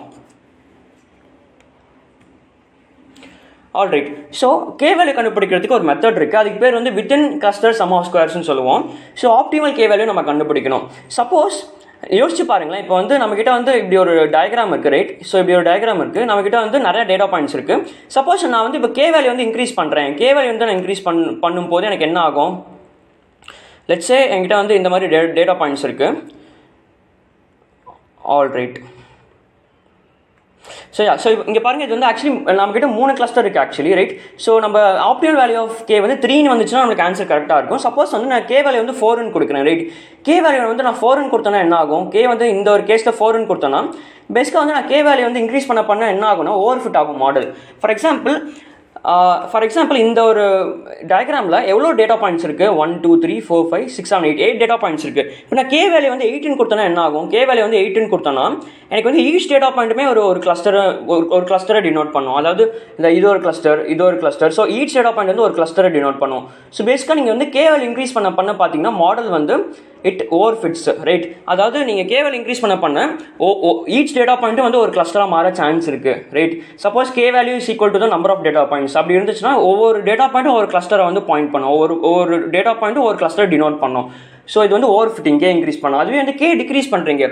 ஆல்ரைட். ஸோ k வேல்யூ கண்டுபிடிக்கிறதுக்கு ஒரு மெத்தட் இருக்குது. அதுக்கு பேர் வந்து வித்தின் கிளஸ்டர் சம் ஆஃப் ஸ்கொயர்ஸ்னு சொல்லுவோம். ஸோ ஆப்டிமல் k வேல்யூ நம்ம கண்டுபிடிக்கணும். சப்போஸ் யோசிச்சு பாருங்களேன், இப்போ வந்து நம்மக்கிட்ட வந்து இப்படி ஒரு டயக்ராம் இருக்குது, ரைட். ஸோ இப்படி ஒரு டயக்ராம் இருக்குது, நம்மக்கிட்ட வந்து நிறைய டேட்டா பாயிண்ட்ஸ் இருக்குது. சப்போஸ் நான் வந்து இப்போ k வேல்யூ வந்து இன்க்ரீஸ் பண்ணுறேன். k வேல்யூ வந்து நான் இன்க்ரீஸ் பண்ணும்போது எனக்கு என்ன ஆகும்? லெட்ஸே என்கிட்ட வந்து இந்த மாதிரி டேட்டா பாயிண்ட்ஸ் இருக்குது. ஆல்ரைட். ஸோ இங்கே பாருங்கள், இது வந்து ஆக்சுவலி நம்மக்கிட்ட 3 கிளஸ்டர் இருக்குது ஆக்சுவலி, ரைட். ஸோ நம்ம ஆப்டிமல் வேல்யூ ஆஃப் k வந்து 3ன்னு வந்துச்சுன்னா நம்மளுக்கு ஆன்சர் கரெக்டாக இருக்கும். சப்போஸ் வந்து நான் k வேல்யூ வந்து 4ன்னு கொடுக்குறேன், ரைட். k வேல்யூ வந்து நான் 4ன்னு கொடுத்தேன்னா என்ன ஆகும்? k வந்து இந்த ஒரு கேஸில் 4ன்னு கொடுத்தேன்னா பேசிக்காக வந்து நான் k வேல்யூ வந்து இன்க்ரீஸ் பண்ண என்ன ஆகும்னா ஓவர் ஃபிட் ஆகும் மாடல். ஃபார் எக்ஸாம்பிள் இந்த ஒரு டயக்ராமில் எவ்வளோ டேட்டா பாயிண்ட்ஸ் இருக்குது? 1 2 3 4 5 6 7 8 டேட்டா பாயிண்ட்ஸ் இருக்குது. இப்போ நான் k வேல்யூ வந்து 18 கொடுத்தேன்னா என்ன ஆகும்? k வேல்யூ வந்து 18 கொடுத்தோன்னா எனக்கு வந்து ஈச் டேட்டா பாயிண்ட்டுமே ஒரு கிளஸ்டரை டினோட் பண்ணும். அதாவது இது ஒரு cluster. So each data point வந்து ஒரு கிளஸ்டரை டினோட் பண்ணும். ஸோ பேசிக்காக நீங்கள் வந்து k வேல்யூ இன்க்ரீஸ் பண்ண பார்த்தீங்கன்னா மாடல் வந்து இட் ஓவர் ஃபிட்ஸ், ரைட். அதாவது நீங்கள் k வேல்யூ இன்க்ரீஸ் பண்ண ஈச் டேட்டா பாயிண்ட்டும் வந்து ஒரு கிளஸ்டராக மாற சான்ஸ் இருக்குது, right. Suppose k value is equal to the number of data points அப்படி இருந்துச்சுன்னா ஒவ்வொரு டேட்டா பாயிண்ட்டும் ஒரு கிளஸ்டரை வந்து பாயிண்ட் பண்ணும், ஒவ்வொரு டேட்டா பாயிண்ட்டும் ஒரு கிளஸ்டர் டினோட் பண்ணும். ஸோ இது வந்து ஓவர் ஃபிட்டிங், k இன்க்ரீஸ் பண்ணும். அதுவே வந்து k டிக்ரீஸ் பண்ணுறீங்க.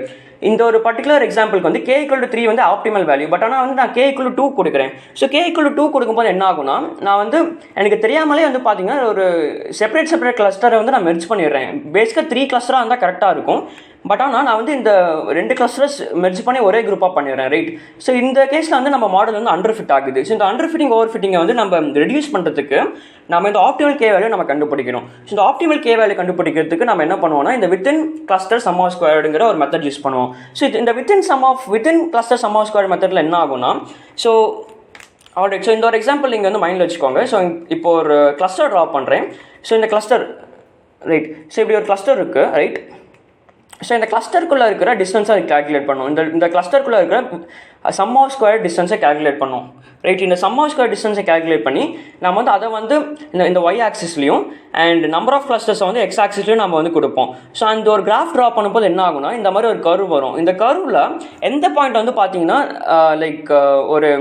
இந்த ஒரு பர்டிகுலர் எக்ஸாம்பிளுக்கு வந்து k=3 வந்து ஆப்டிமல் வேல்யூ. பட் ஆனால் வந்து நான் k=2 கொடுக்குறேன். ஸோ k=2 கொடுக்கும்போது என்ன ஆகும்னா, நான் வந்து எனக்கு தெரியாமலே வந்து பார்த்தீங்கன்னா ஒரு செப்பரேட் கிளஸ்டரை வந்து நான் மெர்ஜ் பண்ணிடுறேன். பேசிக்காக 3 கிளஸ்டராக இருந்தால் கரெக்டாக இருக்கும். பட் ஆனால் நான் வந்து இந்த 2 கிளஸ்டர்ஸ் மெர்ஜ் பண்ணி ஒரே குரூப்பாக பண்ணிடுறேன், ரைட். ஸோ இந்த கேஸில் வந்து நம்ம மாடல் வந்து அண்டர் ஃபிட் ஆகுது. ஸோ இந்த அண்டர் ஃபிட்டிங் ஓவர் ஃபிட்டிங்கை வந்து நம்ம ரெடியூஸ் பண்ணுறதுக்கு நம்ம இந்த ஆப்டிமல் k வேல்யூ நம்ம கண்டுபிடிக்கணும். ஸோ இந்த ஆப்டிமல் k வேல்யூ கண்டுபிடிக்கிறதுக்கு நம்ம என்ன பண்ணுவோம்னா, இந்த வித்தின் கிளஸ்டர் சம் ஆஃப் ஸ்கொயர்டுங்கிற ஒரு மெத்தட் யூஸ் பண்ணுவோம். ஸோ இந்த within cluster sum of square மெத்தடில் என்ன ஆகும்னா, ஸோ ஆல்ரைட். ஸோ இந்த ஒரு எக்ஸாம்பிள் நீங்கள் வந்து மைண்டில் வச்சுக்கோங்க. ஸோ இப்போ ஒரு கிளஸ்டர் ட்ரா பண்ணுறேன். ஸோ இந்த கிளஸ்டர், ரைட். ஸோ இப்படி ஒரு கிளஸ்டர் இருக்குது, ரைட். ஸோ இந்த கிளஸ்டருக்குள்ளே இருக்கிற டிஸ்டன்ஸை கால்குலேட் பண்ணும். இந்த கிளஸ்டருக்குள்ளே இருக்கிற சம் ஆஃப் ஸ்கொயர் டிஸ்டன்ஸை கால்குலேட் பண்ணும், ரைட். இந்த சம் ஆஃப் ஸ்கொயர் டிஸ்டன்ஸை கால்குலேட் பண்ணி நம்ம வந்து அதை வந்து இந்த y ஆக்சிஸ்லையும் அண்ட் நம்பர் ஆஃப் கிளஸ்டர்ஸை வந்து x ஆக்சிஸ்லையும் நம்ம வந்து கொடுப்போம். ஸோ அந்த ஒரு கிராஃப் ட்ரா பண்ணும்போது என்ன ஆகும்னா, இந்த மாதிரி ஒரு கர்வ் வரும். இந்த கர்வில் எந்த பாயிண்ட் வந்து பார்த்தீங்கன்னா லைக் ஒரு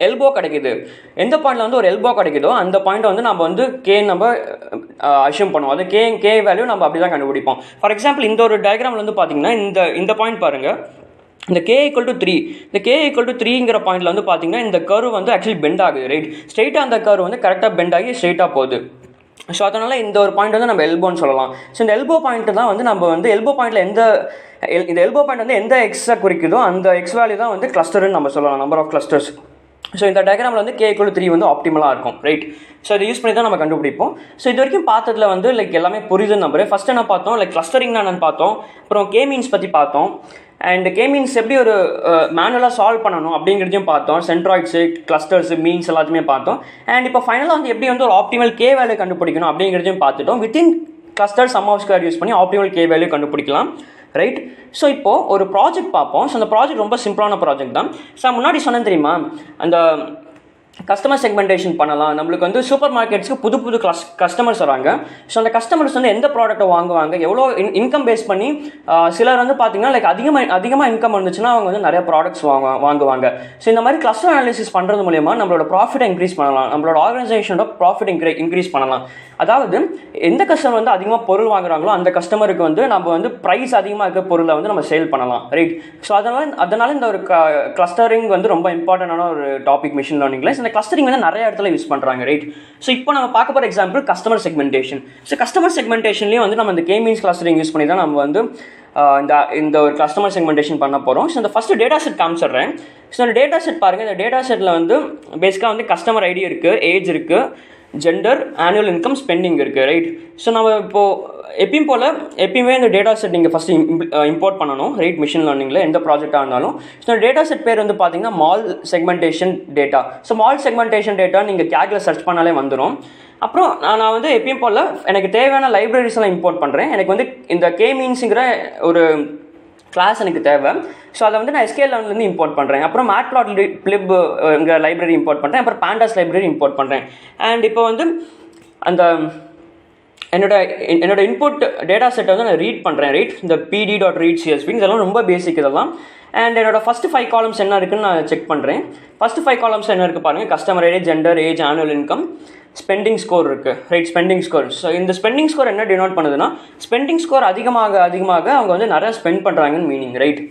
எல்போ கிடைக்குது, எந்த பாயிண்டில் வந்து ஒரு எல்போ கிடைக்குதோ அந்த பாயிண்ட்டை வந்து நம்ம வந்து நம்ம அஷ்யூம் பண்ணுவோம். அது கே வேல்யூ நம்ம அப்படி தான் கண்டுபிடிப்போம். ஃபார் எக்ஸாம்பிள் இந்த ஒரு டயக்ராமில் வந்து பார்த்தீங்கன்னா இந்த பாயிண்ட் பாருங்கள், இந்த k=3. இந்த k=3ங்கிற பாயிண்டில் வந்து பார்த்தீங்கன்னா இந்த கர்வ் வந்து ஆக்சுவலி பெண்ட் ஆகுது, ரைட். ஸ்ட்ரெயிட்டாக அந்த கர்வ் வந்து கரெக்டாக பெண்ட் ஆகி ஸ்ட்ரெயிட்டாக போகுது. ஸோ அதனால் இந்த ஒரு பாயிண்ட் வந்து நம்ம எல்போன்னு சொல்லலாம். ஸோ இந்த எல்போ பாயிண்ட் தான் வந்து நம்ம வந்து எல்போ பாயிண்டில் இந்த எல்போ பாயிண்ட் வந்து எந்த எக்ஸை குறிக்குதோ அந்த எக்ஸ் வேல்யூ தான் வந்து கிளஸ்டர்னு நம்ம சொல்லலாம், நம்பர் ஆஃப் கிளஸ்டர்ஸ். ஸோ இந்த டயக்ராமில் வந்து k=3 வந்து ஆப்டிமலாக இருக்கும், ரைட். ஸோ இதை யூஸ் பண்ணி தான் நம்ம கண்டுபிடிப்போம். ஸோ இது வரைக்கும் பார்த்ததில் வந்து லைக் எல்லாமே புரியுதுன்னு நம்புறேன். ஃபஸ்ட் என்ன பார்த்தோம், லைக் கிளஸ்டரிங்னா என்னன்னு பார்த்தோம். அப்புறம் k மீன்ஸ் பற்றி பார்த்தோம். அண்ட் k மீன்ஸ் எப்படி ஒரு மேனுவலாக சால்வ் பண்ணணும் அப்படிங்கிறதையும் பார்த்தோம். சென்ட்ராய்ட்ஸு, கிளஸ்டர்ஸ், மீன்ஸ் எல்லாத்தையுமே பார்த்தோம். அண்ட் இப்போ ஃபைனலாக வந்து எப்படி வந்து ஒரு ஆப்டிமல் k வேல்யூ கண்டுபிடிக்கணும் அப்படிங்கிறதையும் பார்த்துட்டோம். Within cluster sum of square use பண்ணி ஆப்டிமல் k வேல்யூ கண்டுபிடிக்கலாம், ரைட். ஸோ இப்போது ஒரு ப்ராஜெக்ட் பார்ப்போம். ஸோ அந்த ப்ராஜெக்ட் ரொம்ப சிம்பிளான ப்ராஜெக்ட் தான். ஸோ முன்னாடி சொன்னேன் தெரியுமா, அந்த கஸ்டமர் செக்மெண்டேஷன் பண்ணலாம். நம்மளுக்கு வந்து சூப்பர் மார்க்கெட்ஸ்க்கு புது புது கஸ்டமர்ஸ் வராங்க. ஸோ அந்த கஸ்டமர்ஸ் வந்து எந்த ப்ராடக்ட்டை வாங்குவாங்க, எவ்வளோ இன்கம் பேஸ் பண்ணி சிலர் வந்து பார்த்தீங்கன்னா லைக் அதிகமாக இன்கம் இருந்துச்சுன்னா அவங்க வந்து நிறைய ப்ராடக்ட்ஸ் வாங்குவாங்க. ஸோ இந்த மாதிரி கிளஸ்டர் அனாலிசிஸ் பண்ணுறது மூலயமா நம்மளோட ப்ராஃபிட்டை இன்க்ரீஸ் பண்ணலாம், நம்மளோட ஆர்கனைசேஷனோட ப்ராஃபிட் இன்க்ரீஸ் பண்ணலாம். அதாவது எந்த கஸ்டமர் வந்து அதிகமாக பொருள் வாங்குறாங்களோ அந்த கஸ்டமருக்கு வந்து நம்ம வந்து ப்ரைஸ் அதிகமாக இருக்க பொருளை வந்து நம்ம சேல் பண்ணலாம், ரைட்? ஸோ அதனால இந்த ஒரு கிளஸ்டரிங் வந்து ரொம்ப இம்பார்ட்டண்டான ஒரு டாபிக் மிஷின் லேர்னிங்ல. இந்த கிளஸ்டரிங் வந்து நிறைய இடத்துல யூஸ் பண்ணுறாங்க, ரைட்? ஸோ இப்போ நம்ம பார்க்க போகிற example customer segmentation. So customer செக்மெண்டேஷன்லேயும் வந்து நம்ம இந்த K-மீன்ஸ் கிளஸ்டரிங் யூஸ் பண்ணி தான் நம்ம வந்து இந்த ஒரு கஸ்டமர் செக்மெண்டேஷன் பண்ண போகிறோம். ஸோ இந்த ஃபஸ்ட்டு டேட்டா செட் காமிச்சிடுறேன். ஸோ இந்த டேட்டா செட் பாருங்கள். இந்த டேட்டா செட்டில் வந்து பேசிக்காக வந்து கஸ்டமர் ஐடி இருக்குது, ஏஜ் இருக்குது, ஜெண்டர், ஆனுவல் இன்கம், ஸ்பெண்டிங் இருக்குது, ரைட்? ஸோ நம்ம இப்போது எப்பயுமே இந்த டேட்டா செட் நீங்கள் ஃபஸ்ட்டு இம்போர்ட் பண்ணணும், ரைட்? மிஷின் லேர்னிங்கில் எந்த ப்ராஜெக்டாக இருந்தாலும். ஸோ இந்த டேட்டா செட் பேர் வந்து பார்த்தீங்கன்னா mall segmentation data. So mall segmentation data நீங்கள் கேக்கில் சர்ச் பண்ணாலே வந்துடும். அப்புறம் நான் வந்து எப்பயும் போல் எனக்கு தேவையான லைப்ரரிஸ் எல்லாம் இம்போர்ட் பண்ணுறேன். எனக்கு வந்து இந்த K-மீன்ஸுங்கிற ஒரு கிளாஸ் எனக்கு தேவை. ஸோ அதை வந்து நான் sklearnலேருந்து இம்போர்ட் பண்ணுறேன். அப்புறம் matplotlib லைப்ரரி இம்போர்ட் பண்ணுறேன். அப்புறம் pandas லைப்ரரி இம்போர்ட் பண்ணுறேன். அண்ட் இப்போ வந்து அந்த என்னோட இன்புட் டேட்டா செட்டை வந்து நான் ரீட் பண்ணுறேன், ரைட்? இந்த pd.read.csv இதெல்லாம் ரொம்ப பேசிக் இதெல்லாம். அண்ட் என்னோட ஃபஸ்ட்டு 5 காலம்ஸ் என்ன இருக்குன்னு நான் செக் பண்ணுறேன். ஃபஸ்ட்டு 5 காலம்ஸ் என்ன இருக்குது பாருங்கள். Customer ID, gender, age, annual income, spending score இருக்குது, ரைட்? Spending score. ஸோ இந்த ஸ்பெண்டிங் ஸ்கோர் என்ன டினோட் பண்ணுதுன்னா, ஸ்பெண்டிங் ஸ்கோர் அதிகமாக அவங்க வந்து நிறையா ஸ்பெண்ட் பண்ணுறாங்கன்னு மீனிங், ரைட்?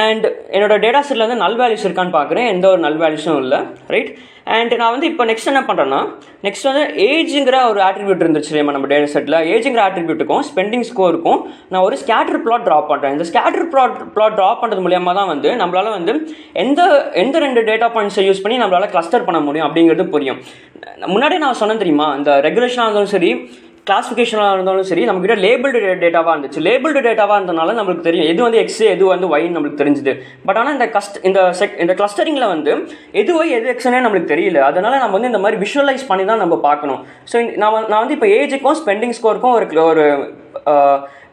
அண்ட் என்னோட டேட்டா செட்டில் வந்து நல் வேல்யூஸ் இருக்கான்னு பார்க்குறேன். எந்த ஒரு நல் வேல்யூஸும் இல்லை, ரைட்? அண்ட் நான் வந்து இப்போ நெக்ஸ்ட் என்ன பண்ணுறேன்னா, நெக்ஸ்ட் வந்து ஏஜுங்கிற ஒரு ஆட்ரிபியூட் இருந்துச்சு நம்ம டேட்டா செட்டில். ஏஜுங்கிற ஆட்ரிபியூட்டுக்கும் ஸ்பெண்டிங் ஸ்கோருக்கும் நான் ஒரு ஸ்கேட்டர் பிளாட் ட்ரா பண்ணுறேன். இந்த ஸ்கேட்டர் பிளாட் ட்ரா பண்ணுறது மூலியமாக தான் வந்து நம்மளால் வந்து எந்த 2 டேட்டா பாயிண்ட்ஸை யூஸ் பண்ணி நம்மளால் கிளஸ்டர் பண்ண முடியும் அப்படிங்கிறது புரியும். முன்னாடி நான் சொன்னேன் தெரியுமா, இந்த ரெகுலேஷனாக இருந்தாலும் சரி, கிளாஸிஃபிகேஷனாக இருந்தாலும் சரி, நம்மக்கிட்ட லேபிள்டு டேட்டாவாக இருந்துச்சு. லேபிள்டு டேட்டாவாக இருந்தனால நம்மளுக்கு தெரியும் எது வந்து எக்ஸ், எது வந்து ஒய்ன்னு நம்மளுக்கு தெரிஞ்சுது. பட் ஆனால் இந்த கிளஸ்டரிங்கில் வந்து எது ஒய் எது எக்ஸ்னே நம்மளுக்கு தெரியல. அதனால நம்ம வந்து இந்த மாதிரி விஷுவலைஸ் பண்ணி தான் நம்ம பார்க்கணும். ஸோ நான் வந்து இப்போ ஏஜுக்கும் ஸ்பெண்டிங் ஸ்கோருக்கும்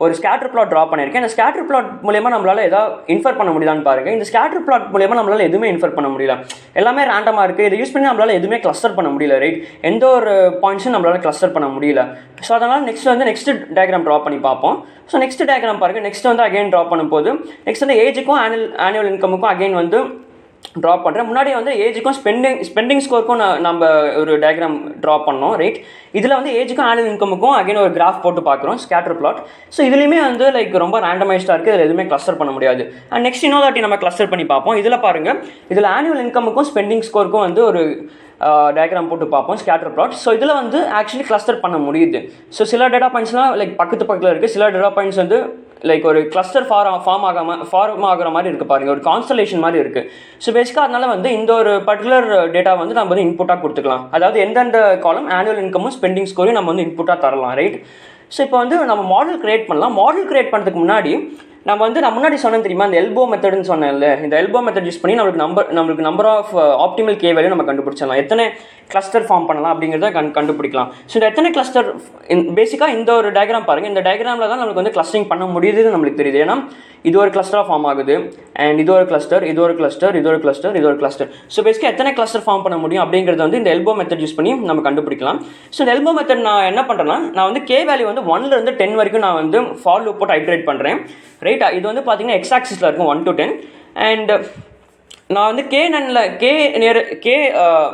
ஒரு ஸ்கேட்டர் பிளாட் ட்ரா பண்ணியிருக்கேன். இந்த ஸ்கேட்டர் பிளாட் மூலயமா நம்மளால் ஏதாவது இன்ஃபர் பண்ண முடியுதான்னு பாருங்கள். இந்த ஸ்கேட்டர் பிளாட் மூலயமா நம்மளால் எதுவுமே இன்ஃபர் பண்ண முடியல. எல்லாமே ரேண்டமாக இருக்குது. இதை யூஸ் பண்ணி நம்மளால் எதுவுமே கிளஸ்டர் பண்ண முடியல, ரைட்? எந்த ஒரு பாயிண்ட்ஸும் நம்மளால் கிளஸ்டர் பண்ண முடியல. ஸோ அதனால் நெக்ஸ்ட் டயக்ராம் ட்ரா பண்ணி பார்ப்போம். ஸோ நெக்ஸ்ட் டயக்ராம் பாருங்கள். நெக்ஸ்ட் வந்து அகைன் ட்ரா பண்ணும்போது நெக்ஸ்ட் வந்து ஏஜுக்கும் ஆனுவல் இன்கமுக்கும் அகைன் வந்து ட்ரா பண்ணுறேன். முன்னாடி வந்து ஏஜுக்கும் ஸ்பெண்டிங் ஸ்கோருக்கும் நம்ம ஒரு டயக்ராம் ட்ரா பண்ணோம், ரைட்? இதில் வந்து ஏஜுக்கும் ஆனுவல் இன்கமுக்கும் அகைன் ஒரு கிராஃப் போட்டு பார்க்குறோம், ஸ்கேட்டர் பிளாட். ஸோ இதுலேயுமே வந்து லைக் ரொம்ப ரேண்டமைஸ்டாக இருக்குது. இதில் எதுவுமே கிளஸ்டர் பண்ண முடியாது. அண்ட் நெக்ஸ்ட் இன்னொரு நம்ம கிளஸ்டர் பண்ணி பார்ப்போம். இதில் பாருங்கள், இதில் ஆனுவல் இன்கமுக்கும் ஸ்பெண்டிங் ஸ்கோருக்கும் வந்து ஒரு டயக்ராம் போட்டு பார்ப்போம், ஸ்கேட்டர் பிளாட். ஸோ இதில் வந்து ஆக்சுவலி கிளஸ்டர் பண்ண முடியுது. ஸோ சில டேட்டா பாயிண்ட்ஸ்லாம் லைக் பக்கத்தில் இருக்குது. சில டேட்டா பாயிண்ட்ஸ் வந்து லைக் ஒரு கிளஸ்டர் ஃபார்ம் ஆகிற மாதிரி இருக்குது பாருங்கள், ஒரு கான்ஸ்டலேஷன் மாதிரி இருக்குது. ஸோ பேசிக்காக அதனால வந்து இந்த ஒரு பர்டிகுலர் டேட்டா வந்து நம்ம வந்து இன்புட்டாக கொடுத்துக்கலாம். அதாவது எந்தெந்த காலம் ஆனுவல் இன்கமும் ஸ்பெண்டிங் ஸ்கோரையும் நம்ம வந்து இன்புட்டாக தரலாம், ரைட்? ஸோ இப்போ வந்து நம்ம மாடல் கிரியேட் பண்ணலாம். மாடல் கிரியேட் பண்ணுறதுக்கு முன்னாடி நான் முன்னாடி சொன்னேன் தெரியுமா, இந்த எல்போ மெத்தட்னு சொன்னேன்ல, இந்த எல்போ மெத்தட் யூஸ் பண்ணி நம்மளுக்கு number of optimal K value நம்ம கண்டுபிடிச்சிடலாம். எத்தனை கிளஸ்டர் ஃபார்ம் பண்ணலாம் அப்படிங்கிறத கண்டுபிடிக்கலாம். ஸோ இந்த எத்தனை கிளஸ்டர் பேசிக்காக இந்த ஒரு டயக்ராம் பாருங்கள். இந்த டயக்ராமில் தான் நம்மளுக்கு வந்து கிளஸ்டரிங் பண்ண முடியுதுன்னு நம்மளுக்கு தெரியுது. ஏன்னா இது ஒரு கிளஸ்டராக ஃபார்ம் ஆகுது, அண்ட் இது ஒரு கிளஸ்டர், இது ஒரு கிளஸ்டர், இது ஒரு கிளஸ்டர், இது ஒரு கிளஸ்டர். ஸோ பேசிக்காக எத்தனை கிளஸ்டர் ஃபார்ம் பண்ண முடியும் அப்படிங்கிறது வந்து இந்த எல்போ மெத்தட் யூஸ் பண்ணி நம்ம கண்டுபிடிக்கலாம். ஸோ இந்த எல்போ மெத்தட் நான் என்ன பண்ணுறேன்னா, நான் வந்து கே வேல்யூ வந்து 1லேருந்து 10 வரைக்கும் நான் வந்து ஃபார் லூப் போட்டு ஐட்ரேட் பண்ணுறேன், ரைட்? இது வந்து பார்த்தீங்கன்னா எக்ஸ் ஆக்சிஸில் இருக்கும் 1 to 10. அண்ட் நான் வந்து கே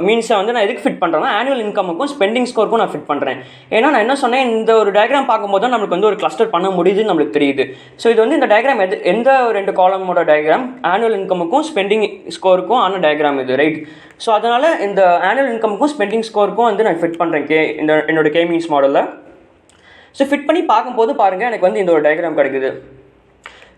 மீன்ஸை வந்து நான் எதுக்கு ஃபிட் பண்ணுறேன்னா, ஆனுவல் இன்கமுக்கும் ஸ்பெண்டிங் ஸ்கோருக்கும் நான் ஃபிட் பண்ணுறேன். ஏன்னா நான் என்ன சொன்னேன், இந்த ஒரு டயக்ராம் பார்க்கும்போது தான் நம்மளுக்கு வந்து ஒரு கிளஸ்டர் பண்ண முடியுதுன்னு நம்மளுக்கு தெரியுது. ஸோ இது வந்து இந்த டயக்ராம் எந்த 2 காலமோட டயக்ராம், ஆனுவல் இன்கமுக்கும் ஸ்பெண்டிங் ஸ்கோருக்கும் ஆன டயக்ராம் இது, ரைட்? ஸோ அதனால் இந்த ஆனுவல் இன்கமுக்கும் ஸ்பெண்டிங் ஸ்கோருக்கும் வந்து நான் ஃபிட் பண்ணுறேன் என்னோட K-மீன்ஸ் மாடலில். ஸோ ஃபிட் பண்ணி பார்க்கும்போது பாருங்கள், எனக்கு வந்து இந்த ஒரு டயக்ராம் கிடைக்குது.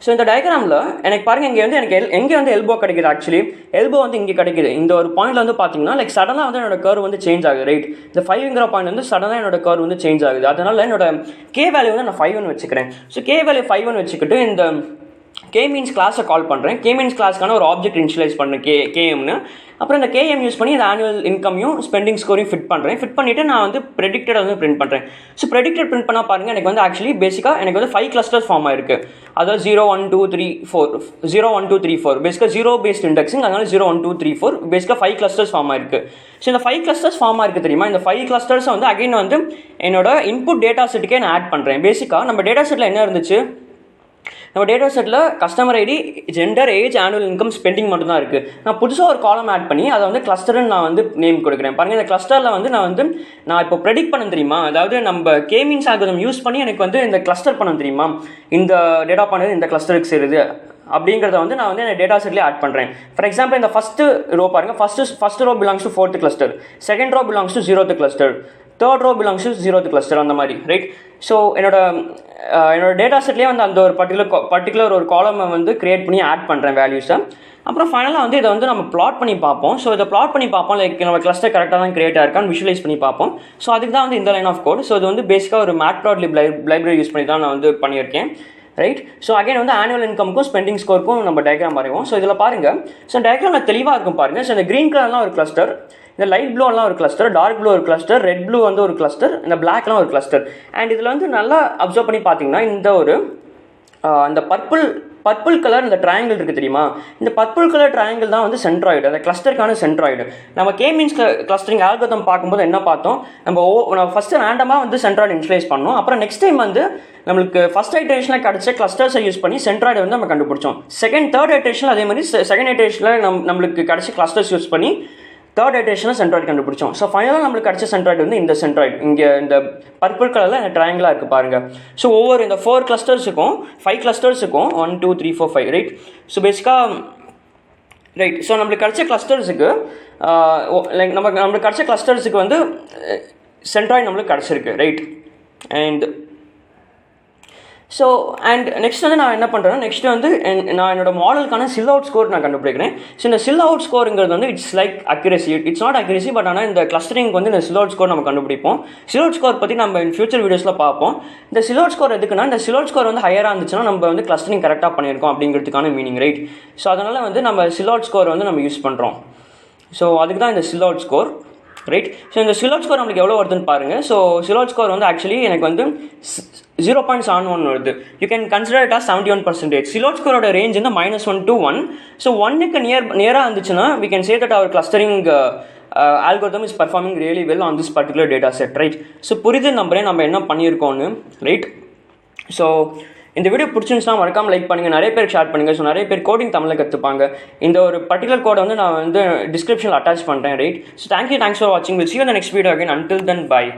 ஸோ இந்த டயக்ராமில் எனக்கு பாருங்கள், இங்கே வந்து எங்கே வந்து எல்போ கிடைக்குது. ஆக்சுவலி எல்போ வந்து இங்கே கிடைக்குது. இந்த ஒரு பாயிண்ட்டில் வந்து பார்த்தீங்கன்னா லைக் சடனாக வந்து என்னோட கர்வ் வந்து சேஞ்ச் ஆகுது, ரைட்? இந்த 5ங்கிற பாயிண்ட் வந்து சடனாக என்னோட கர்வ் வந்து சேஞ்ச் ஆகுது. அதனால் என்னோட கே வேல்யூ வந்து நான் 5 வச்சுக்கிறேன். ஸோ கே வேல்யூ 5 வச்சுக்கிட்டு இந்த மீன்ஸ் கிளாஸை கால் பண்ணுறேன். மீன்ஸ் கிளாஸ்க்கான ஒரு ஆப்ஜெக்ட் இனிஷியலைஸ் பண்ணுறேன் கேஎம்னு. அப்புறம் இந்த கேஎம் யூஸ் பண்ணி இந்த ஆனுவல் இன்கமையும் ஸ்பெண்டிங் ஸ்கோரையும் ஃபிட் பண்ணிவிட்டு நான் வந்து ப்ரெடிக்டட் வந்து பிரிண்ட் பண்ணுறேன். ஸோ ப்ரெடிக்டட் பிரிண்ட் பண்ணால் பாருங்கள், எனக்கு வந்து ஆக்சுவலி பேசிக்காக எனக்கு வந்து 5 கிளஸ்டர்ஸ் ஃபார்ம் ஆயிருக்கு. அதாவது 0 1 2 3 4 0 1 2 3 4 பேசிக்காக 0 பேஸ்ட் இண்டெக்ஸிங், அதனால 0 1 2 3 4 பேசிக்காக 5 கிளஸ்டர்ஸ் ஃபார்ம் ஆயிருக்கு. ஸோ இந்த 5 கிளஸ்டர்ஸ் ஃபார்ம் ஆயிருக்கு தெரியுமா? இந்த 5 கிளஸ்டர்ஸை வந்து அகைன் வந்து என்னோட இன்புட் டேட்டா செட்டுக்கே நான் ஆட் பண்ணுறேன். பேசிக்காக நம்ம டேட்டா செட்டில் என்ன இருந்துச்சு? நம்ம டேட்டா செட்டில் customer ID, gender, age, annual income, spending மட்டும் தான் இருக்குது. நான் புதுசாக ஒரு காலம் ஆட் பண்ணி அதை வந்து கிளஸ்டர்னு நான் வந்து நேம் கொடுக்குறேன். பாருங்கள், இந்த கிளஸ்டரில் வந்து நான் இப்போ ப்ரெடிக்ட் பண்ண தெரியுமா? அதாவது நம்ம மீன்ஸ் ஆல்கோரிதம் யூஸ் பண்ணி எனக்கு வந்து இந்த கிளஸ்டர் பண்ண தெரியுமா? இந்த டேட்டா பண்ணது இந்த கிளஸ்டருக்கு சேருது அப்படிங்கிறத வந்து நான் வந்து டேட்டா செட்லேயே ஆட் பண்ணுறேன். ஃபார் எக்ஸாம்பிள், இந்த ஃபஸ்ட்டு ரோ பாருங்கள், first row belongs to 4th cluster, second row belongs to 0th cluster, third row belongs to 0th cluster, அந்த மாதிரி, ரைட்? ஸோ என்னோட டேட்டா செட்லேயே வந்து அந்த ஒரு பர்டிகுலர் ஒரு காலமை வந்து கிரியேட் பண்ணி ஆட் பண்ணுறேன் வேல்யூஸை. அப்புறம் ஃபைனலாக வந்து இதை வந்து நம்ம பிளாட் பண்ணி பார்ப்போம். ஸோ இதை பிளாட் பண்ணி பார்ப்போம், லைக் நம்ம கிளஸ்டர் கரெக்டாக தான் கிரியேட் ஆயிருக்கான்னு விஷுவலைஸ் பண்ணி பார்ப்போம். ஸோ அதுக்கு தான் வந்து இந்த லைன் ஆஃப் கோட். ஸோ இது வந்து பேசிக்காக ஒரு மேட்ப்ளாட்லிப் லைப்ரரி யூஸ் பண்ணி தான் நான் வந்து பண்ணியிருக்கேன், ரைட்? ஸோ அகைன் வந்து ஆனுவல் இன்கமுக்கும் ஸ்பெண்டிங் ஸ்கோருக்கும் நம்ம டயக்ராம் வரைவோம். ஸோ இதில் பாருங்கள், ஸோ டயக்ராம் தெளிவாக இருக்கும் பாருங்கள். ஸோ இந்த க்ரீன் கலர்லாம் ஒரு கிளஸ்டர், இந்த லைட் ப்ளூலாம் ஒரு கிளஸ்டர், டார்க் ப்ளூ ஒரு கிளஸ்டர், ரெட் ப்ளூ வந்து ஒரு கிளஸ்டர், இந்த பிளாக்லாம் ஒரு கிளஸ்டர். அண்ட் இதில் வந்து நல்லா அப்சர்வ் பண்ணி பார்த்தீங்கன்னா இந்த பர்பிள் கலர் இந்த ட்ரையாங்கிள் இருக்குது தெரியுமா? இந்த பர்பிள் கலர் ட்ரையாங்கிள் தான் வந்து சென்ட்ராய்டு, அந்த கிளஸ்டருக்கான சென்ட்ராய்டு. நம்ம மீன்ஸ் கிளஸ்டரிங் ஆல்கோரிதம் பார்க்கும்போது என்ன பார்த்தோம்? நம்ம ஃபஸ்ட்டு ரேண்டமாக வந்து சென்ட்ராய்டு இனிஷியலைஸ் பண்ணோம். அப்புறம் நெக்ஸ்ட் டைம் வந்து நம்மளுக்கு ஃபஸ்ட் ஐட்ரேஷனில் கிடச்ச கிளஸ்டர்ஸை யூஸ் பண்ணி சென்ட்ராய்டு வந்து நம்ம கண்டுபிடிச்சோம். தேர்ட் ஐட்ரேஷனில் அதே மாதிரி செகண்ட் ஐட்ரேஷனில் நம்மளுக்கு கிடச்ச கிளஸ்டர்ஸ் யூஸ் பண்ணி தேர்ட் ஐட்ரேஷனில் சென்ட்ராய்டு கண்டுபிடிச்சோம். ஸோ ஃபைனலாக நம்மளுக்கு கிடச்ச சென்ட்ராய்டு வந்து இந்த சென்ட்ராய்டு, இங்கே இந்த பர்பிள் கலரில் இந்த ட்ரையாங்கிளாக இருக்குது பாருங்கள். ஸோ ஒவ்வொரு இந்த 4 கிளஸ்டர்ஸுக்கும் 5 கிளஸ்டர்ஸுக்கும் 1 2 3 4 5, ரைட்? ஸோ பேசிக்காக ரைட். ஸோ நம்மளுக்கு கிடச்ச கிளஸ்டர்ஸுக்கு லைக் நம்மளுக்கு கிடச்ச கிளஸ்டர்ஸுக்கு வந்து சென்ட்ராய்டு நம்மளுக்கு கிடச்சிருக்கு, ரைட்? அண்ட் நெக்ஸ்ட் வந்து நான் என்ன பண்ணுறேன்னா, நெக்ஸ்ட் வந்து நான் என்னோட மாடலுக்கான சில் அவுட் ஸ்கோர் நான் கண்டுபிடிக்கிறேன். ஸோ இந்த சில் அவுட் ஸ்கோருங்கிறது வந்து it's like accuracy, it's not accuracy, but ஆனால் இந்த கிளஸ்டரிங் வந்து இந்த சில் அவுட் ஸ்கோர் நம்ம கண்டுபிடிப்போம். சில் அவுட் ஸ்கோர் பற்றி நம்ம ஃபியூச்சர் வீடியோஸில் பார்ப்போம். இந்த சில் அவுட் ஸ்கோர் எதுக்குன்னா, இந்த சில் அவுட் ஸ்கோர் வந்து ஹையராக இருந்துச்சுன்னா நம்ம வந்து கிளஸ்டரிங் கரெக்டாக பண்ணியிருக்கோம் அப்படிங்கிறதுக்கான மீனிங், ரைட்? ஸோ அதனால் வந்து நம்ம சில் அவுட் ஸ்கோர் வந்து நம்ம யூஸ் பண்ணுறோம். ஸோ அதுக்கு தான் இந்த silhouette score, right? So இந்த சில் அவுட் ஸ்கோர் நம்மளுக்கு எவ்வளோ வருதுன்னு பாருங்கள். ஸோ சில் அவுட் ஸ்கோர் வந்து ஆக்சுவலி எனக்கு வந்து 0.71 வருது. You can consider it as 71%. Silhouette ஸ்கோரோட ரேஞ்ச் வந்து -1 to 1. ஸோ 1க்கு நேராக இருந்துச்சுன்னா we can say that our clustering algorithm is performing really well on this particular data set, right? So புரிது நம்புறேன் நம்ம என்ன பண்ணியிருக்கோன்னு, ரைட்? ஸோ இந்த வீடியோ பிடிச்சிருந்துச்சுன்னா மறக்காமல் லைக் பண்ணுங்கள், நிறைய பேருக்கு ஷேர் பண்ணுங்கள். ஸோ நிறைய பேர் கோடிங் தமிழில் கற்றுப்பாங்க. இந்த ஒரு பர்டிகுலர் கோடை வந்து நான் வந்து டிஸ்கிரிப்ஷனில் அட்டாச் பண்ணுறேன், ரைட்? ஸோ தேங்க்ஸ் ஃபார் வாட்சிங். Will see you in the next video again. Until then, bye.